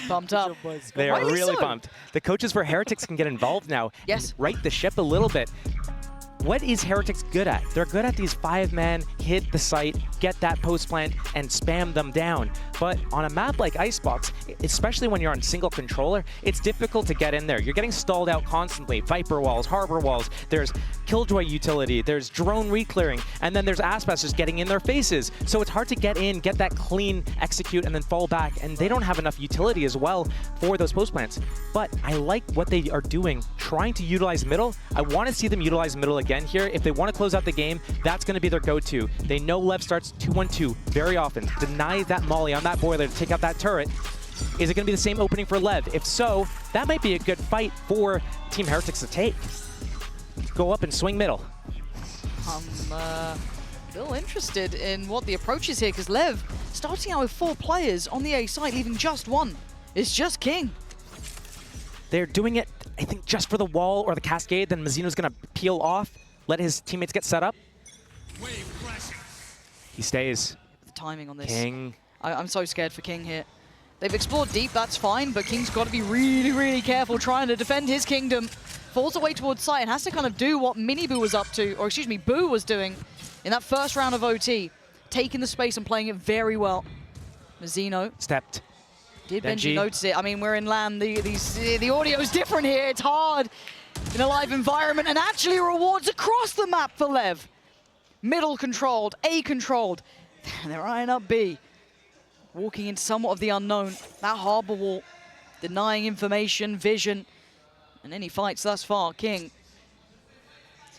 Bumped up. they are Rightly really so. bumped. The coaches for Heretics can get involved now. Yes. Right the ship a little bit. What is Heretics good at? They're good at these 5-man, hit the site, get that post plant, and spam them down. But on a map like Icebox, especially when you're on single controller, it's difficult to get in there. You're getting stalled out constantly. Viper walls, harbor walls, there's Killjoy utility, there's drone re-clearing, and then there's Aspas just getting in their faces. So it's hard to get in, get that clean execute, and then fall back. And they don't have enough utility as well for those post plants. But I like what they are doing, trying to utilize middle. I want to see them utilize middle again here. If they want to close out the game, that's going to be their go-to. They know LEV starts 2-1-2 very often. Deny that molly on that boiler to take out that turret. Is it going to be the same opening for LEV? If so, that might be a good fight for Team Heretics to take. Go up and swing middle. I'm a little interested in what the approach is here, because LEV starting out with 4 players on the A site, leaving just 1. It's just King. They're doing it, I think, just for the wall or the cascade. Then Mazino's going to peel off, let his teammates get set up. He stays. The timing on this. King. I'm so scared for King here. They've explored deep, that's fine, but King's got to be really, really careful trying to defend his kingdom. Falls away towards site and has to kind of do what Mini Boo was up to, or excuse me, Boo was doing in that first round of OT. Taking the space and playing it very well. Mazino Stepped. Did Benji. Benji notice it? I mean, we're in LAN. The audio's different here. It's hard in a live environment, and actually rewards across the map for LEV. Middle controlled, A controlled. They're eyeing up B. Walking into somewhat of the unknown. That harbor wall, denying information, vision, and any fights thus far. King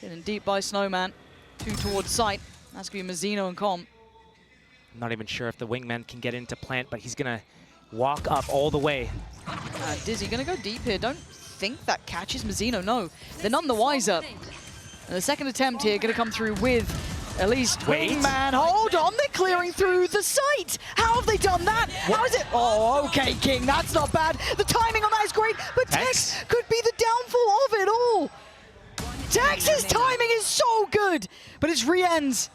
sitting deep by Snowman. 2 towards site. That's going to be Mazzino and Com. I'm not even sure if the wingman can get into plant, but he's going to walk up all the way. Dizzy going to go deep here. Don't think that catches Mazzino. No, they're none the wiser. And the second attempt here going to come through with at least wingman. Hold on, they're clearing through the site. How have they done that? How is it? Oh, okay, King, that's not bad. The timing on that is great, but Tex could be the downfall of it all. Tex's timing is so good, but it's Rien's.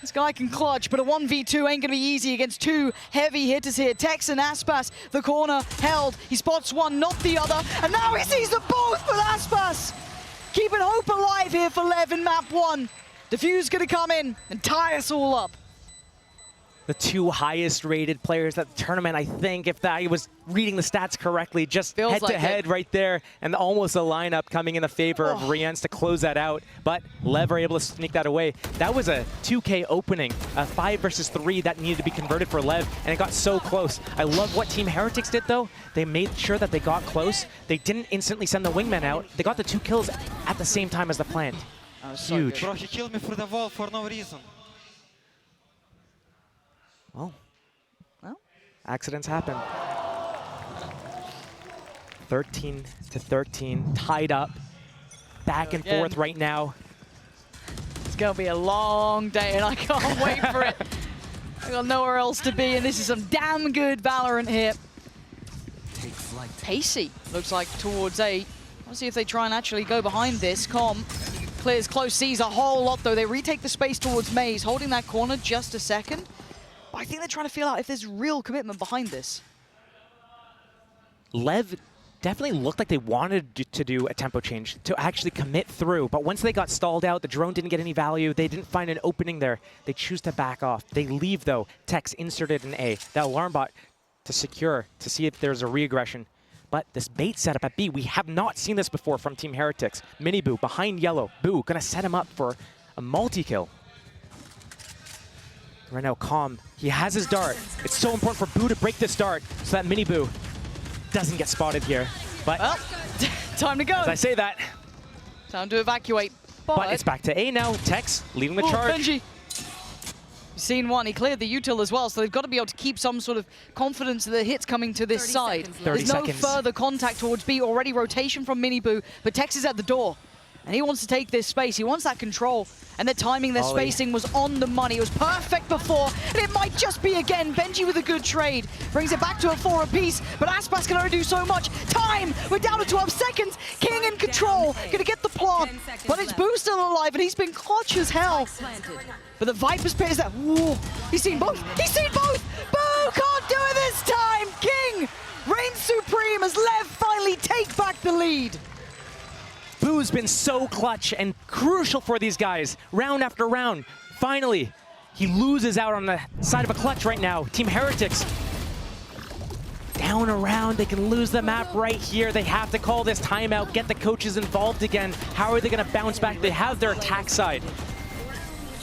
This guy can clutch, but a 1v2 ain't gonna be easy against 2 heavy hitters here. Tex and Aspas, the corner held. He spots one, not the other, and now he sees them both with Aspas. Keeping hope alive here for LEV in map 1. Diffuse gonna come in and tie us all up. The 2 highest rated players at the tournament, I think, if I was reading the stats correctly, just Feels head-to-head right there, and almost a lineup coming in the favor of Rien's to close that out, but LEV are able to sneak that away. That was a 2K opening, a 5 versus 3 that needed to be converted for LEV, and it got so close. I love what Team Heretics did, though. They made sure that they got close. They didn't instantly send the wingman out. They got the 2 kills at the same time as the plant. Huge. Bro, he killed me through the wall for no reason. Well, accidents happen. 13-13, tied up, back and forth right now. It's gonna be a long day, and I can't wait for it. I got nowhere else to be, and this is some damn good Valorant here. Pacey looks like towards A. Let's see if they try and actually go behind this. Com clears close, sees a whole lot though. They retake the space towards Maze, holding that corner just a second. I think they're trying to feel out if there's real commitment behind this. LEV definitely looked like they wanted to do a tempo change, to actually commit through. But once they got stalled out, the drone didn't get any value. They didn't find an opening there. They choose to back off. They leave, though. Tex inserted an A. That alarm bot to secure, to see if there's a re-aggression. But this bait setup at B, we have not seen this before from Team Heretics. Mini Boo behind yellow. Boo gonna set him up for a multi-kill. Right now, Com, he has his dart. It's so important for Boo to break this dart so that Mini Boo doesn't get spotted here. But well, time to go. As I say that, time to evacuate. But it's back to A now. Tex leading the charge. Benji. Scene 1, he cleared the util as well, so they've got to be able to keep some sort of confidence that the hit's coming to this side. There's no further contact towards B. Already rotation from Mini Boo, but Tex is at the door. And he wants to take this space. He wants that control. And their timing, their spacing was on the money. It was perfect before, and it might just be again. Benji with a good trade. Brings it back to a 4 apiece, but Aspas can only do so much. Time! We're down to 12 seconds. King in control. Gonna get the plant. But it's Boo still alive, and he's been clutch as hell. But the Viper's pit is that. Whoa! He's seen both! He's seen both! Boo can't do it this time! King reigns supreme as LEV finally take back the lead. Boo's been so clutch and crucial for these guys, round after round. Finally, he loses out on the side of a clutch right now. Team Heretics, down around, they can lose the map right here. They have to call this timeout, get the coaches involved again. How are they gonna bounce back? They have their attack side.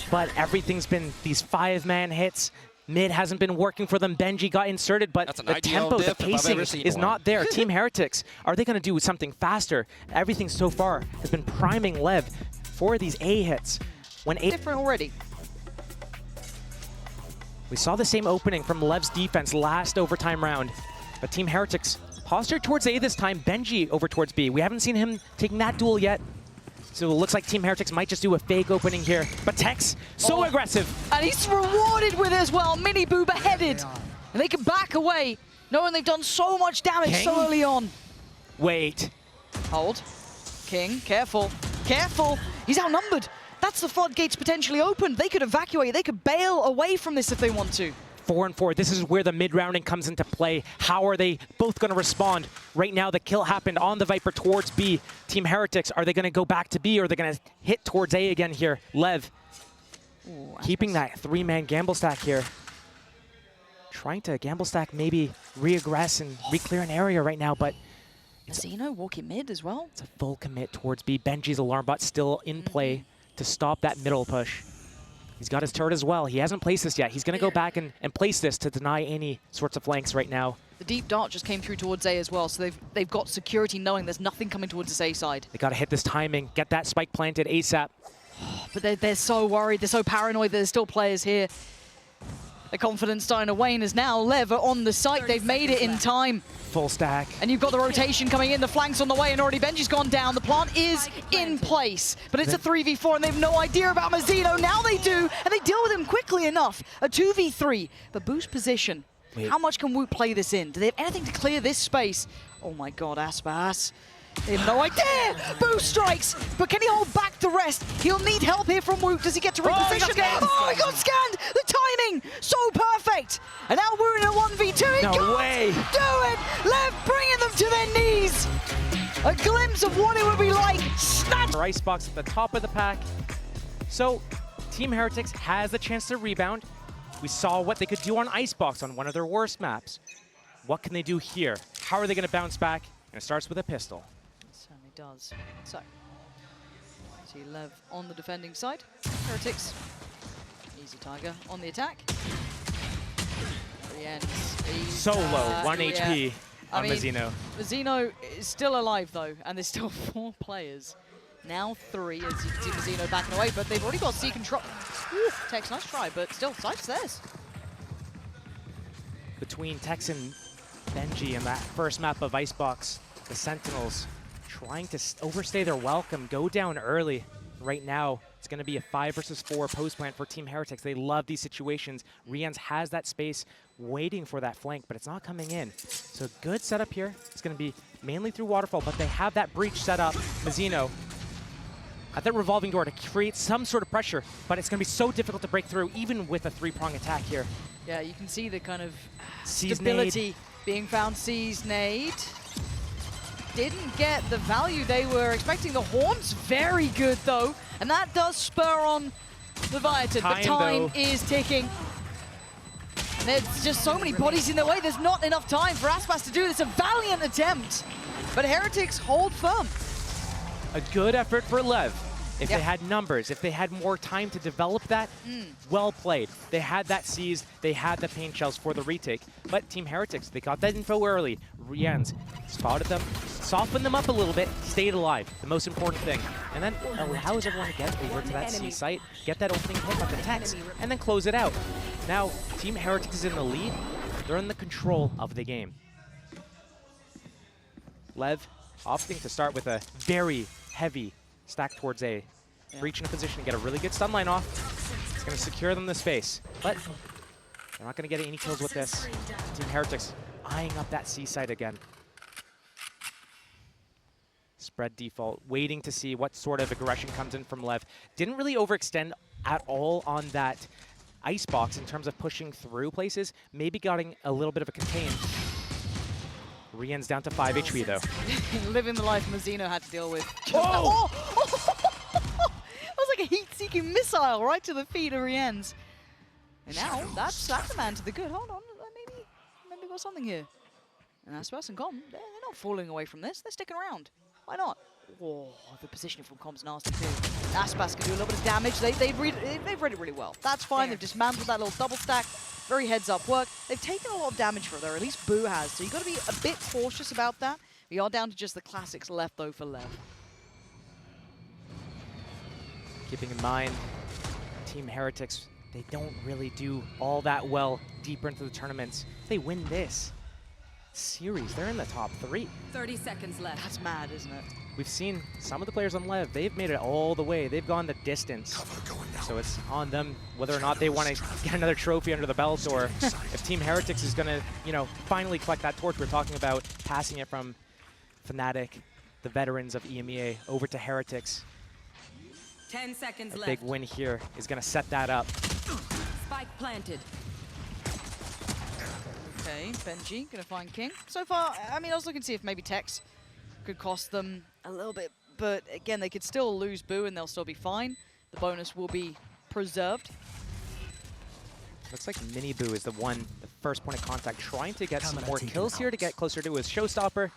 But everything's been these 5-man hits. Mid hasn't been working for them. Benji got inserted, but the tempo, the pacing is not there. Team Heretics, are they going to do something faster? Everything so far has been priming LEV for these A hits. When A different already. We saw the same opening from LEV's defense last overtime round, but Team Heretics postured towards A this time. Benji over towards B. We haven't seen him taking that duel yet. So it looks like Team Heretics might just do a fake opening here. But Tex, so aggressive. And he's rewarded with it as well. Mini Boo beheaded. And they can back away, knowing they've done so much damage so early on. Wait. Hold. King, careful. Careful. He's outnumbered. That's the floodgates potentially open. They could evacuate. They could bail away from this if they want to. 4-4. This is where the mid-rounding comes into play. How are they both going to respond? Right now, the kill happened on the Viper towards B. Team Heretics, are they going to go back to B, or are they going to hit towards A again here? LEV, keeping that 3-man gamble stack here. trying to gamble stack, maybe re-aggress and re-clear an area right now, but Zeno walking mid as well. it's a full commit towards B. Benji's alarm bot still in play to stop that middle push. He's got his turret as well. He hasn't placed this yet. He's going to go back and place this to deny any sorts of flanks right now. The deep dart just came through towards A as well, so they've got security knowing there's nothing coming towards this A side. They got to hit this timing, get that spike planted ASAP. But they're so worried, they're so paranoid that there's still players here. The confidence starting to wane as now LEV are on the site. They've made it in time. Full stack. And you've got the rotation coming in, the flanks on the way, and already Benji's gone down. The plant is in place, but it's a 3v4, and they have no idea about Mazzino. Now they do, and they deal with him quickly enough. A 2v3, but boost position. Wait. How much can Woot play this in? Do they have anything to clear this space? Oh my god, Aspas. They have no idea! Boost strikes! But can he hold back the rest? He'll need help here from Woot. Does he get to reposition? He got scanned! The timing! So perfect! And now we're in a 1v2. No way! Do it! LEV bringing them to their knees! A glimpse of what it would be like. Snatch! Icebox at the top of the pack. So, Team Heretics has a chance to rebound. We saw what they could do on Icebox on one of their worst maps. What can they do here? How are they going to bounce back? And it starts with a pistol. Certainly does. So, see LEV on the defending side. Heretics, easy Tiger on the attack. So low, 1 HP on Mazzino. Mazzino is still alive though, and there's still 4 players. Now 3, as you can see Mazzino backing away, but they've already got C control. Ooh, Tex, nice try, but still, site's theirs. Between Tex and Benji and that first map of Icebox, the Sentinels trying to overstay their welcome, go down early. Right now, it's going to be a 5 versus 4 post plant for Team Heretics. They love these situations. Rians has that space waiting for that flank, but it's not coming in. So good setup here. It's going to be mainly through Waterfall, but they have that breach set up. Mazzino at that revolving door to create some sort of pressure, but it's going to be so difficult to break through, even with a 3-prong attack here. Yeah, you can see the kind of C's stability nade being found. C's nade. Didn't get the value they were expecting. The Horn's very good though, and that does spur on Leviathan, but time is ticking. And there's just so many bodies in their way, there's not enough time for Aspas to do this. A valiant attempt, but Heretics hold firm. A good effort for LEV. If they had numbers, if they had more time to develop that, well played. They had that seized, they had the paint shells for the retake. But Team Heretics, they got that info early. Rians spotted them, softened them up a little bit, stayed alive, the most important thing. And then allows everyone to get over to that C site, get that opening pick on the Tex, and then close it out. Now, Team Heretics is in the lead. They're in the control of the game. LEV opting to start with a very heavy stack towards A. Reach in a position to get a really good stun line off. It's going to secure them the space. But they're not going to get any kills with this. Team Heretics eyeing up that C site again. Spread default, waiting to see what sort of aggression comes in from LEV. Didn't really overextend at all on that Icebox in terms of pushing through places. Maybe getting a little bit of a contain. Rian's down to 5 HP though. Living the life Mazzino had to deal with. Oh! That was like a heat-seeking missile right to the feet of Rien's. And now that's a man to the good. Hold on, maybe we've got something here. And Aspas and Com, they're not falling away from this. They're sticking around. Why not? Oh, the positioning from Com's nasty too. Aspas can do a little bit of damage. They've read it really well. That's fine. They've dismantled that little double stack. Very heads-up work. They've taken a lot of damage for it, or at least Boo has. So you've got to be a bit cautious about that. We are down to just the classics left, though, for LEV. Keeping in mind, Team Heretics, they don't really do all that well deeper into the tournaments. If they win this series, they're in the top 3. 30 seconds left. That's mad, isn't it? We've seen some of the players on LEV, they've made it all the way. They've gone the distance. So it's on them whether or not they want to get another trophy under the belt, or if Team Heretics is going to, finally collect that torch we're talking about, passing it from Fnatic, the veterans of EMEA, over to Heretics. 10 seconds left. Big win here is going to set that up. Spike planted. Okay, Benji gonna find King. So far, I mean, I was looking to see if maybe Tex could cost them a little bit, but again, they could still lose Boo and they'll still be fine. The bonus will be preserved. Looks like Mini Boo is the first point of contact, trying to get some more kills here to get closer to his showstopper.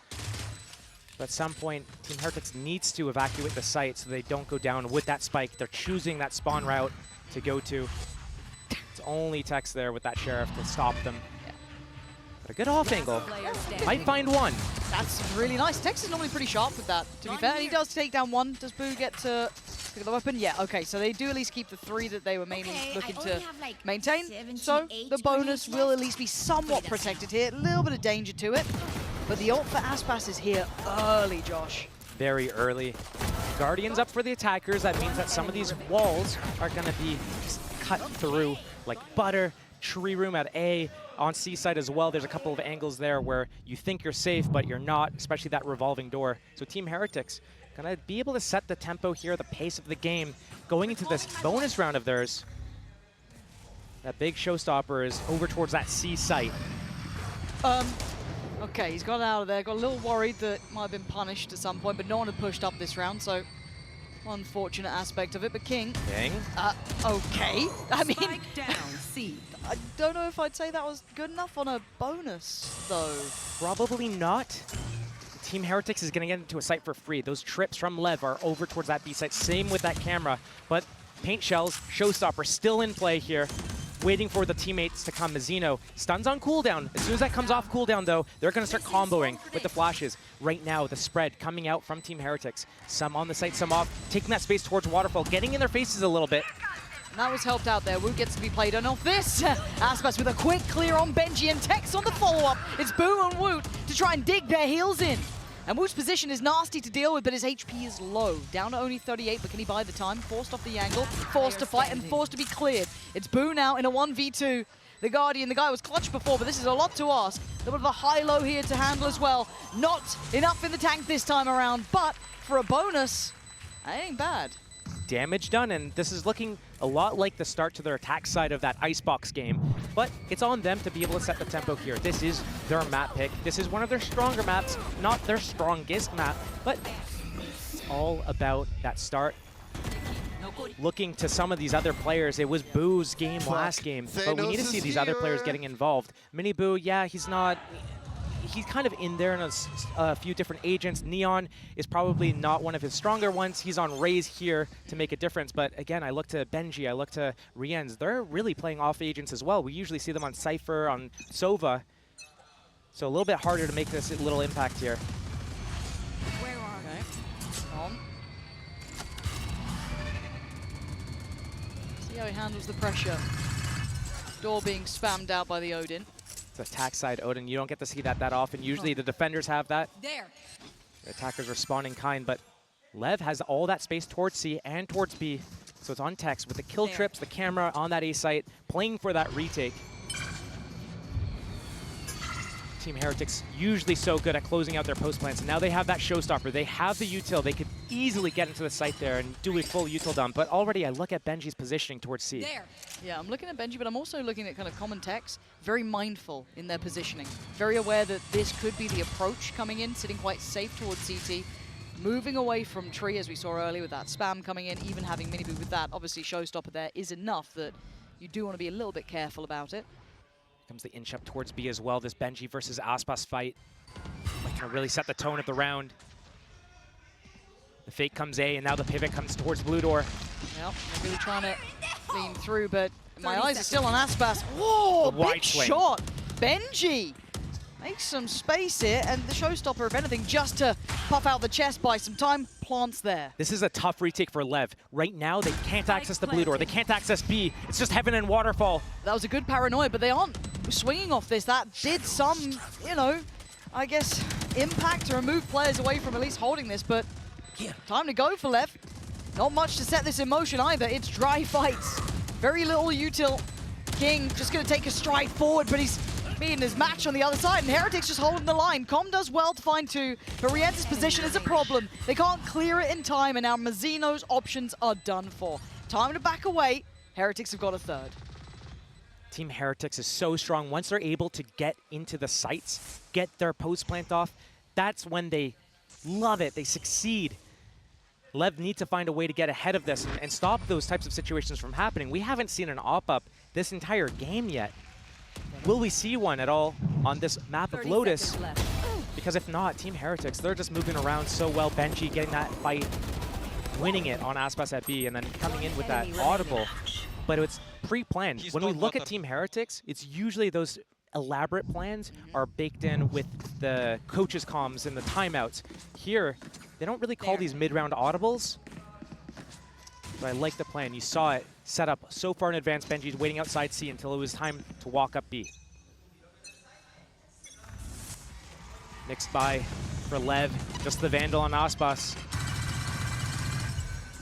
But at some point, Team Heretics needs to evacuate the site so they don't go down with that spike. They're choosing that spawn route to go to. It's only Tex there with that Sheriff to stop them. But a good off angle. Might find one. That's really nice. Tex is normally pretty sharp with that, to be fair. And he does take down one. Does Boo get to pick up the weapon? Yeah, okay. So they do at least keep the 3 that they were mainly looking to maintain. So the bonus will at least be somewhat protected here. A little bit of danger to it. But the ult for Aspas is here early, Josh. Very early. Guardians up for the attackers. That means that some of these walls are going to be just cut through like butter. Tree room at A, on C side as well. There's a couple of angles there where you think you're safe, but you're not, especially that revolving door. So Team Heretics gonna be able to set the tempo here, the pace of the game, going into this bonus round of theirs. That big showstopper is over towards that C site. Okay, he's got out of there. Got a little worried that might have been punished at some point, but no one had pushed up this round, so unfortunate aspect of it. But King, okay. I mean, Spike down, C. I don't know if I'd say that was good enough on a bonus, though. Probably not. Team Heretics is going to get into a site for free. Those trips from LEV are over towards that B site. Same with that camera. But paint shells, showstopper still in play here. Waiting for the teammates to come. Mazzino stuns on cooldown. As soon as that comes off cooldown, though, they're going to start comboing with the flashes. Right now, the spread coming out from Team Heretics. Some on the site, some off. Taking that space towards Waterfall, getting in their faces a little bit. And that was helped out there. Wu gets to be played on off this. Aspas with a quick clear on Benji and Tex on the follow-up. It's Boo and Woot to try and dig their heels in. And Woot's position is nasty to deal with, but his HP is low. Down to only 38, but can he buy the time? Forced off the angle, forced to fight, and forced to be cleared. It's Boo now in a 1v2. The Guardian, the guy was clutch before, but this is a lot to ask. A little bit of a high-low here to handle as well. Not enough in the tank this time around, but for a bonus, that ain't bad. Damage done, and this is looking a lot like the start to their attack side of that Icebox game. But it's on them to be able to set the tempo here. This is their map pick. This is one of their stronger maps, not their strongest map, but it's all about that start. Looking to some of these other players, it was Boo's game last game, but we need to see these other players getting involved. Mini Boo, yeah, he's kind of in there in a few different agents. Neon is probably not one of his stronger ones. He's on Raze here to make a difference. But again, I look to Benji, I look to Rienz. They're really playing off agents as well. We usually see them on Cypher, on Sova. So a little bit harder to make this little impact here. Where are Okay. On. See how he handles the pressure. Door being spammed out by the Odin. It's attack side Odin. You don't get to see that often. Usually the defenders have that. there? The attackers responding kind, but LEV has all that space towards C and towards B. So it's on Tex with the kill trips, the camera on that A site, playing for that retake. Team Heretics usually so good at closing out their post plants. And now they have that showstopper. They have the util. They could easily get into the site there and do a full util dump. But already I look at Benji's positioning towards C. There. Yeah, I'm looking at Benji, but I'm also looking at kind of common Tex. Very mindful in their positioning. Very aware that this could be the approach coming in, sitting quite safe towards CT. Moving away from Tree, as we saw earlier, with that spam coming in, even having Miniboo with that. Obviously, showstopper there is enough that you do want to be a little bit careful about it. Comes the inch up towards B as well. This Benji versus Aspas fight can really set the tone of the round. The fake comes A, and now the pivot comes towards Blue Door. Yep, they're really trying to lean through, but my eyes are still on Aspas. Whoa, big shot! Benji makes some space here, and the showstopper, if anything, just to pop out the chest, buy some time, plants there. This is a tough retake for LEV. Right now, they can't access the Blue Door. They can't access B. It's just Heaven and Waterfall. That was a good paranoia, but they aren't swinging off this. That did some, you know, I guess, impact to remove players away from at least holding this, but time to go for LEV. Not much to set this in motion either. It's dry fights. Very little util. King just going to take a stride forward, but he's beating his match on the other side, and Heretics just holding the line. Com does well to find 2, but Rienz's position is a problem. They can't clear it in time, and now Mazzino's options are done for. Time to back away. Heretics have got a 3rd. Team Heretics is so strong. Once they're able to get into the sites, get their post plant off, that's when they love it. They succeed. LEV need to find a way to get ahead of this and stop those types of situations from happening. We haven't seen an op-up this entire game yet. will we see one at all on this map of 30 Lotus? seconds left. Because if not, Team Heretics, they're just moving around so well. Benji getting that fight, winning it on Aspas at B, and then coming in with that audible. But it's pre-planned. When we look at Team Heretics, it's usually those elaborate plans are baked in with the coaches' comms and the timeouts. Here, they don't really call these mid-round audibles. But I like the plan. You saw it set up so far in advance. Benji's waiting outside C until it was time to walk up B. Mixed by for LEV, just the Vandal on Aspas.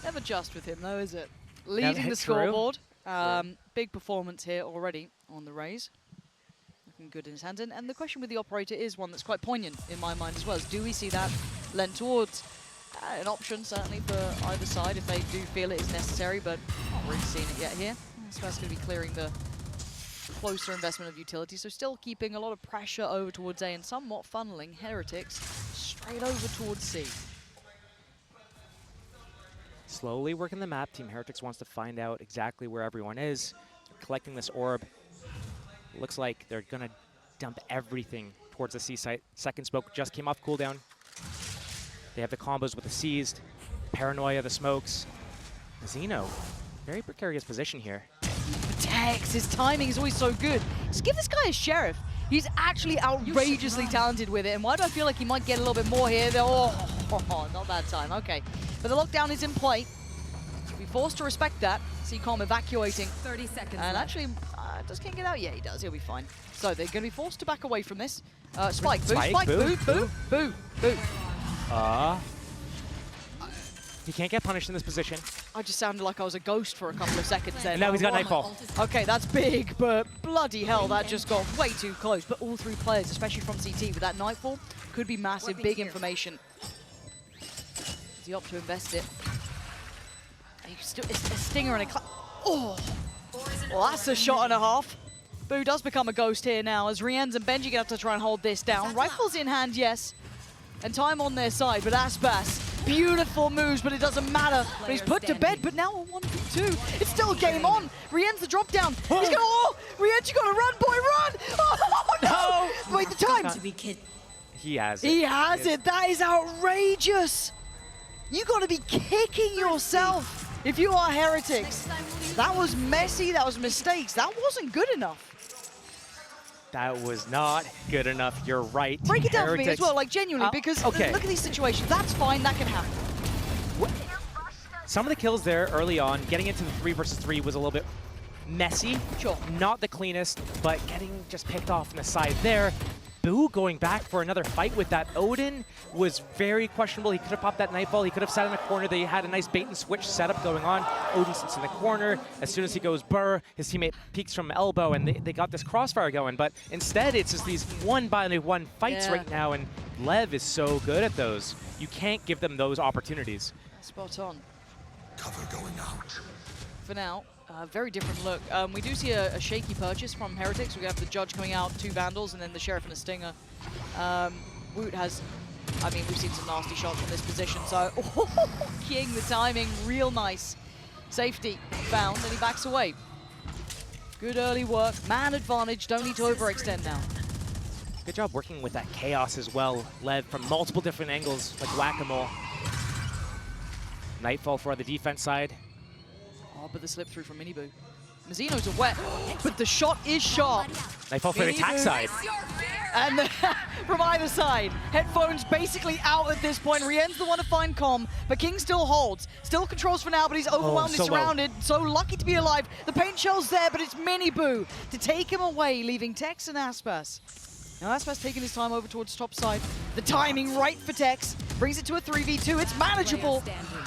Never just with him though, is it? Leading the True. scoreboard. Big performance here already on the Rays. Looking good in his hands. And the question with the operator is one that's quite poignant in my mind as well. Is do we see that lent towards an option certainly for either side if they do feel it is necessary, but not really seeing it yet here. Aspas going to be clearing the closer investment of utility, so still keeping a lot of pressure over towards A and somewhat funneling Heretics straight over towards C. Slowly working the map. Team Heretics wants to find out exactly where everyone is. They're collecting this orb. Looks like they're going to dump everything towards the C site. Second smoke just came off cooldown. They have the combos with the seized, paranoia, the smokes. Zeno, very precarious position here. Tex, his timing is always so good. Just give this guy a sheriff. He's actually outrageously talented with it. And why do I feel like he might get a little bit more here? Oh, not that time. Okay. But the lockdown is in play. He'll be forced to respect that. CCOM evacuating. 30 seconds And left. actually, does King get out? Yeah, he does. He'll be fine. So they're going to be forced to back away from this. Spike, boo, Spike, spike, boo, boo, boo, boo. He can't get punished in this position. I just sounded like I was a ghost for a couple of seconds there. And now he's got Nightfall. Okay, that's big, but bloody hell, that just got way too close. But all three players, especially from CT, with that Nightfall, could be massive, big information. Does he opt to invest it? It's a stinger and a oh! Well, that's a shot and a half. Boo does become a ghost here now, as Rienz and Benji have to try and hold this down. Rifles in hand, yes. And time on their side, but Aspas, beautiful moves, but it doesn't matter. But he's put to bed, but now a 1v2. It's still game on. Rienz the drop down. He's gonna, Rienz, you gotta run, boy, run! Oh, no! Wait, the time. He has it. He has it. That is outrageous. You gotta be kicking yourself if you are Heretics. That was messy, that was mistakes. That wasn't good enough. That was not good enough. You're right. Break it down for me as Heretics. well, like genuinely, because okay. look at these situations. That's fine, that can happen. Some of the kills there early on, getting into the 3 versus 3 was a little bit messy. Sure. Not the cleanest, but getting just picked off on the side there. Boo going back for another fight with that Odin was very questionable. He could have popped that Nightfall. He could have sat in the corner. They had a nice bait and switch setup going on. Odin sits in the corner. As soon as he goes burr, his teammate peeks from elbow, and they got this crossfire going. But instead, it's just these one-by-one fights right now, and LEV is so good at those. You can't give them those opportunities. Spot on. Cover going out. For now, very different look. We do see a shaky purchase from Heretics. We have the Judge coming out, 2 Vandals, and then the Sheriff and a Stinger. Woot has, I mean, we've seen some nasty shots from this position, so King, the timing, real nice. Safety found, and he backs away. Good early work, man advantage, don't need to overextend now. Good job working with that chaos as well, LEV from multiple different angles, like whack-a-mole. Nightfall for the defense side. Oh, but the slip through from Miniboo. Mazzino's a wet, but the shot is sharp. Nightfall for the attack side. And from either side, headphones basically out at this point. Rien's the one to find comm, but King still holds. Still controls for now, but he's overwhelmed, he's surrounded. So lucky to be alive. The paint shell's there, but it's Miniboo to take him away, leaving Tex and Aspas. Now Aspas taking his time over towards top side. The timing right for Tex. Brings it to a 3v2. It's manageable.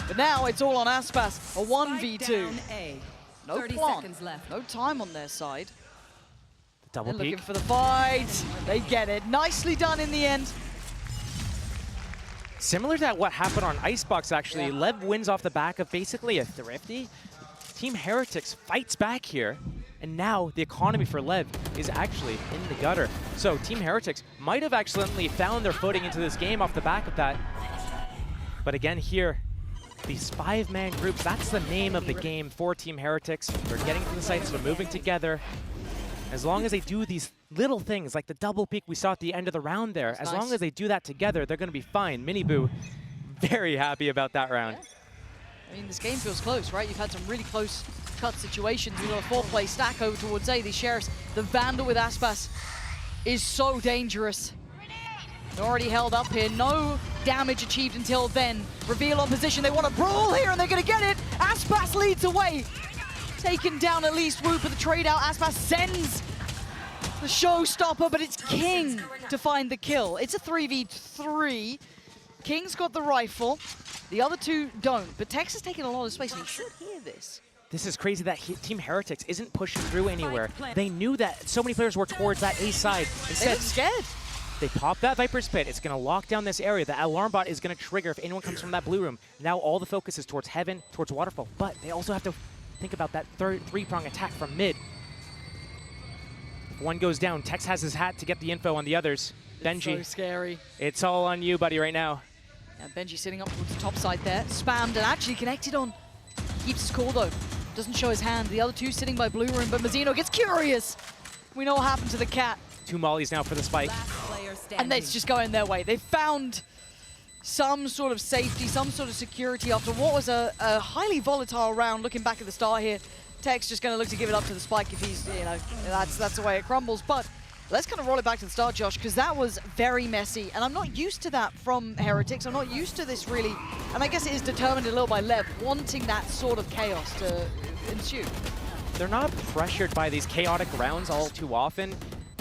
But now it's all on Aspas. A 1v2. No 30 plan. seconds left. No time on their side. Double They're peek. looking for the fight. They get it. Nicely done in the end. Similar to what happened on Icebox, actually. Yeah. LEV wins off the back of basically a thrifty. Team Heretics fights back here, and now the economy for LEV is actually in the gutter. So Team Heretics might have accidentally found their footing into this game off the back of that. But again here, these 5-man groups, that's the name of the game for Team Heretics. They're getting to the sites, they're moving together. As long as they do these little things, like the double peek we saw at the end of the round there, That's as nice. long as they do that together, they're going to be fine. Miniboo, very happy about that round. Yeah. I mean, this game feels close, right? You've had some really close cut situations. We've got a 4-play stack over towards A. These Sheriffs, the Vandal with Aspas is so dangerous. They're already held up here. No damage achieved until then. Reveal on position. They want to brawl here, and they're going to get it. Aspas leads away. Taken down at least. Woo for the trade out. Aspas sends the showstopper, but it's King to find the kill. It's a 3v3. King's got the rifle. The other two don't, but Tex is taking a lot of space, and you should hear this. This is crazy that Team Heretics isn't pushing through anywhere. They knew that so many players were towards that A side. They Instead, look scared. they pop that Viper's Pit. It's going to lock down this area. The alarm bot is going to trigger if anyone comes from that blue room. Now all the focus is towards Heaven, towards Waterfall, but they also have to think about that three-prong attack from mid. If one goes down, Tex has his hat to get the info on the others. Benji, So scary. it's all on you, buddy, right now. Yeah, Benji sitting up towards the top side there. Spammed and actually connected on. Keeps his cool though. Doesn't show his hand. The other two sitting by blue room, but Mazzino gets curious. We know what happened to the cat. 2 mollies now for the spike. Last player standing. And it's just going their way. They found some sort of safety, some sort of security after what was a highly volatile round. Looking back at the start here, Tech's just going to look to give it up to the spike if he's, you know, that's the way it crumbles. But let's kind of roll it back to the start, Josh, because that was very messy. And I'm not used to that from Heretics. I'm not used to this really. And I guess it is determined a little by LEV, wanting that sort of chaos to ensue. They're not pressured by these chaotic rounds all too often.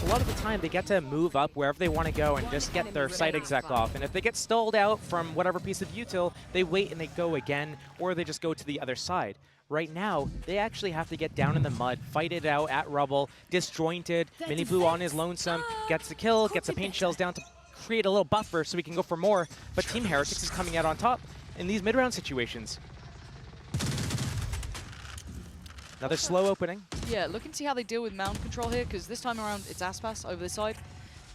A lot of the time, they get to move up wherever they want to go and just get their site exec off. And if they get stalled out from whatever piece of util, they wait and they go again, or they just go to the other side. Right now, they actually have to get down in the mud, fight it out at rubble, disjointed. Miniboo on his lonesome, gets the kill, gets the paint shells down to create a little buffer so we can go for more. But Team Heretics is coming out on top in these mid-round situations. Another slow opening. Yeah, look and see how they deal with mound control here, because this time around it's Aspas over this side.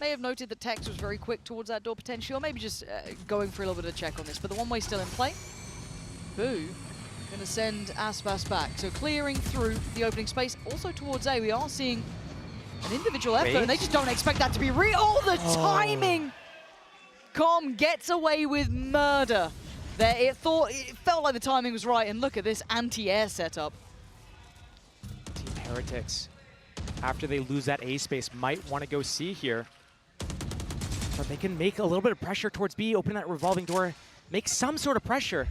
May have noted that Tex was very quick towards that door potentially, or maybe just going for a little bit of a check on this. But the one-way still in play. Boo. Going to send Aspas back. So clearing through the opening space. Also towards A, we are seeing an individual effort, and they just don't expect that to be real. Oh, the timing! Com gets away with murder. There, it felt like the timing was right, and look at this anti-air setup. Team Heretics, after they lose that A space, might want to go C here. But they can make a little bit of pressure towards B, open that revolving door, make some sort of pressure.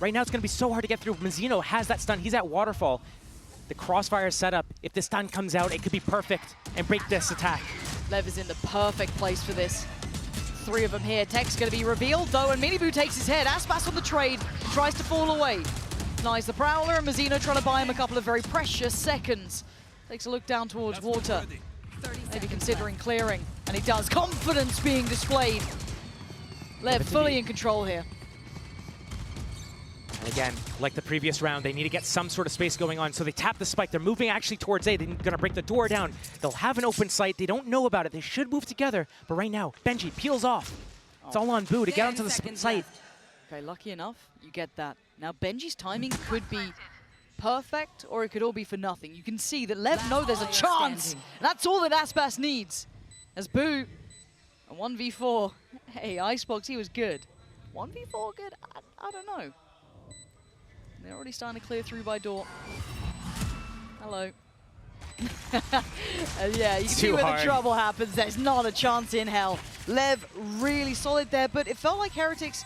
Right now, it's going to be so hard to get through. Mazzino has that stun. He's at Waterfall. The crossfire is set up. If the stun comes out, it could be perfect and break this attack. LEV is in the perfect place for this. 3 of them here. Tech's going to be revealed, though, and Miniboo takes his head. Aspas on the trade, tries to fall away. Nice, the Prowler, and Mazzino trying to buy him a couple of very precious seconds. Takes a look down towards water. Maybe considering clearing, and he does. Confidence being displayed. LEV fully in control here. And again, like the previous round, they need to get some sort of space going on. So they tap the spike. They're moving actually towards A. They're going to break the door down. They'll have an open site. They don't know about it. They should move together. But right now, Benji peels off. It's all on Boo to get onto the site. Okay, lucky enough, you get that. Now, Benji's timing could be perfect, or it could all be for nothing. You can see that LEV know there's a chance. That's all that Aspas needs. As Boo, a 1v4. Hey, Icebox, he was good. 1v4 good? I don't know. They're already starting to clear through by door. Hello. Yeah, you can see where the trouble happens. There's not a chance in hell. LEV really solid there, but it felt like Heretics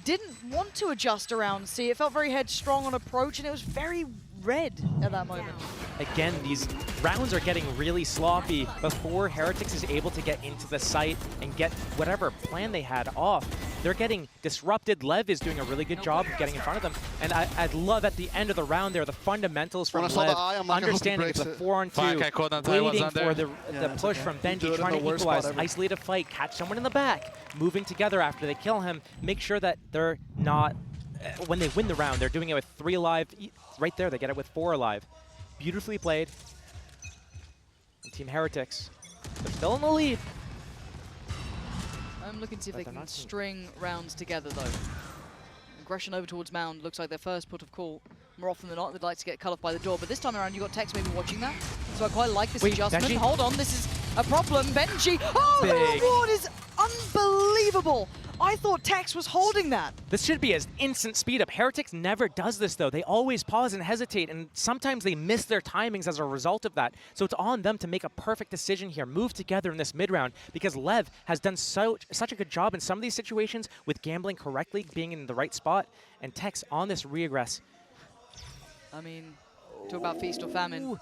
didn't want to adjust around C. It felt very headstrong on approach, and it was very red at that moment. Again, these rounds are getting really sloppy before Heretics is able to get into the site and get whatever plan they had off. They're getting disrupted. LEV is doing a really good job of getting in front of them. And I love at the end of the round there, the fundamentals from LEV, understanding it's a 4-on-2, waiting for the push from Benji, trying to equalize, isolate a fight, catch someone in the back, moving together after they kill him, make sure that they're not, when they win the round, they're doing it with 3 alive. Right there, they get it with 4 alive. Beautifully played. And Team Heretics, they're still in the lead. I'm looking to see if they can string rounds together, though. Aggression over towards Mound looks like their first put of call. More often than not, they'd like to get cut off by the door. But this time around, you got Tex maybe watching that. So I quite like this Wait, adjustment. Benji? Hold on, this is a problem. Benji, oh, Big. the reward is unbelievable. I thought Tex was holding that. This should be an instant speed up. Heretics never does this though. They always pause and hesitate, and sometimes they miss their timings as a result of that. So it's on them to make a perfect decision here. Move together in this mid-round, because LEV has done such a good job in some of these situations with gambling correctly, being in the right spot, and Tex on this regress. I mean, talk about feast or famine. Ooh.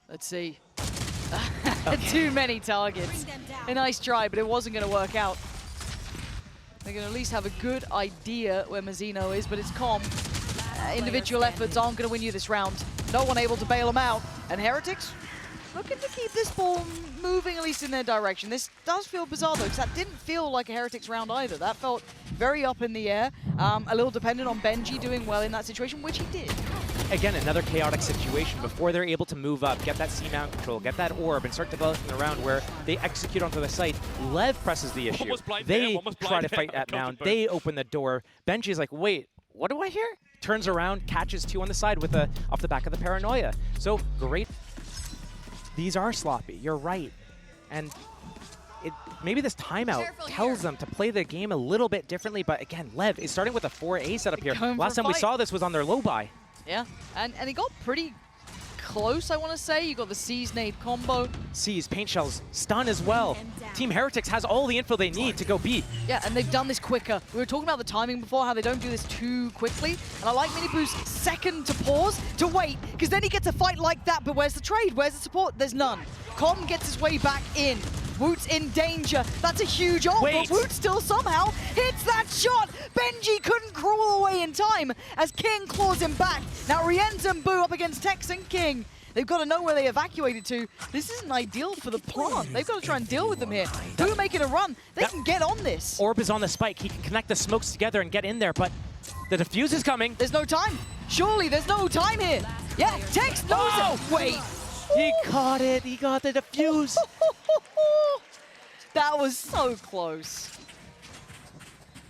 Let's see. Too many targets. A nice try, but it wasn't going to work out. They're going to at least have a good idea where Mazzino is, but it's calm. Individual efforts aren't going to win you this round. No one able to bail them out. And Heretics looking to keep this ball moving, at least in their direction. This does feel bizarre, though, because that didn't feel like a Heretics round either. That felt very up in the air, a little dependent on Benji doing well in that situation, which he did. Again, another chaotic situation. Before they're able to move up, get that C-mount control, get that orb, and start developing the round where they execute onto the site, LEV presses the issue. They try to fight at Mound. They open the door. Benji's like, wait, what do I hear? Turns around, catches two on the side with off the back of the paranoia. So great. These are sloppy. You're right. And maybe this timeout tells them to play the game a little bit differently. But again, LEV is starting with a 4A setup here. Last time we saw this was on their low buy. Yeah, and it got pretty close, I want to say. You got the C's nade combo. C's, paint shells, stun as well. Team Heretics has all the info they need to go B. Yeah, and they've done this quicker. We were talking about the timing before, how they don't do this too quickly. And I like Miniboo's second to pause, to wait, because then he gets a fight like that, but where's the trade? Where's the support? There's none. Com gets his way back in. Woot's in danger. That's a huge ult, but Woot still somehow hits that shot. Benji couldn't crawl away in time as King claws him back. Now Rienz and Boo up against Tex and King. They've got to know where they evacuated to. This isn't ideal for the plant. They've got to try and deal with them here. Boo making a run. They can get on this. Orb is on the spike. He can connect the smokes together and get in there, but the defuse is coming. There's no time. Surely there's no time here. Yeah, Tex knows it. Wait. He caught it. He got the defuse. That was so close.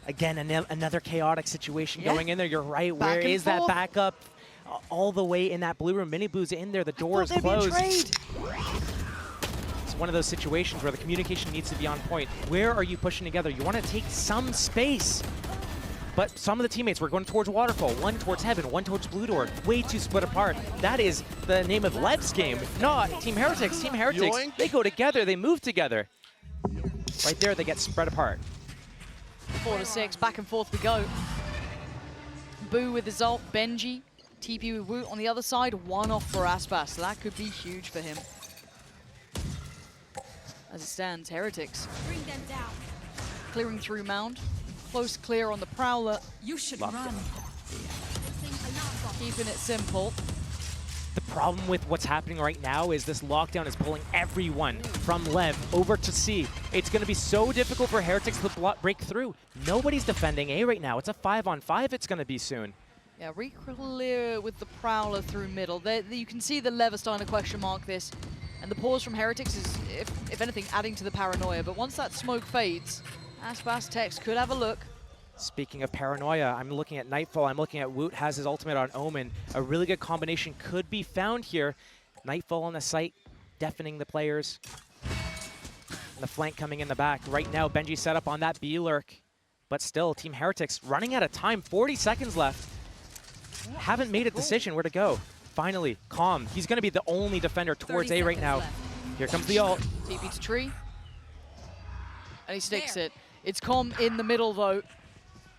Again, another chaotic situation going in there. You're right. Where Back and is that forth. backup? All the way in that blue room. Miniboo's in there. The door is closed. It's one of those situations where the communication needs to be on point. Where are you pushing together? You want to take some space. But some of the teammates were going towards Waterfall, one towards Heaven, one towards Blue Door, way too split apart. That is the name of LEV's game, not Team Heretics. Team Heretics, they go together, they move together. Right there, they get spread apart. 4 to 6, back and forth we go. Boo with his ult, Benji, TP with Woot on the other side, one off for Aspas. So that could be huge for him. As it stands, Heretics Bring them down. clearing through Mound. Close clear on the Prowler, You should Locked run. keeping it simple. The problem with what's happening right now is this lockdown is pulling everyone from LEV over to C. It's going to be so difficult for Heretics to break through. Nobody's defending A right now. It's a 5-on-5 it's going to be soon. Yeah, re-clear with the Prowler through middle. You can see the lever starting to question mark this. And the pause from Heretics is, if anything, adding to the paranoia. But once that smoke fades, Aspas Tex could have a look. Speaking of paranoia, I'm looking at Nightfall. I'm looking at Woot has his ultimate on Omen. A really good combination could be found here. Nightfall on the site, deafening the players. And the flank coming in the back. Right now, Benji set up on that B lurk. But still, Team Heretics running out of time. 40 seconds left. Haven't made a decision where to go. Finally, Calm. He's going to be the only defender towards A right now. Here comes the ult. TP to tree. And he sticks it. It's Calm in the middle, though.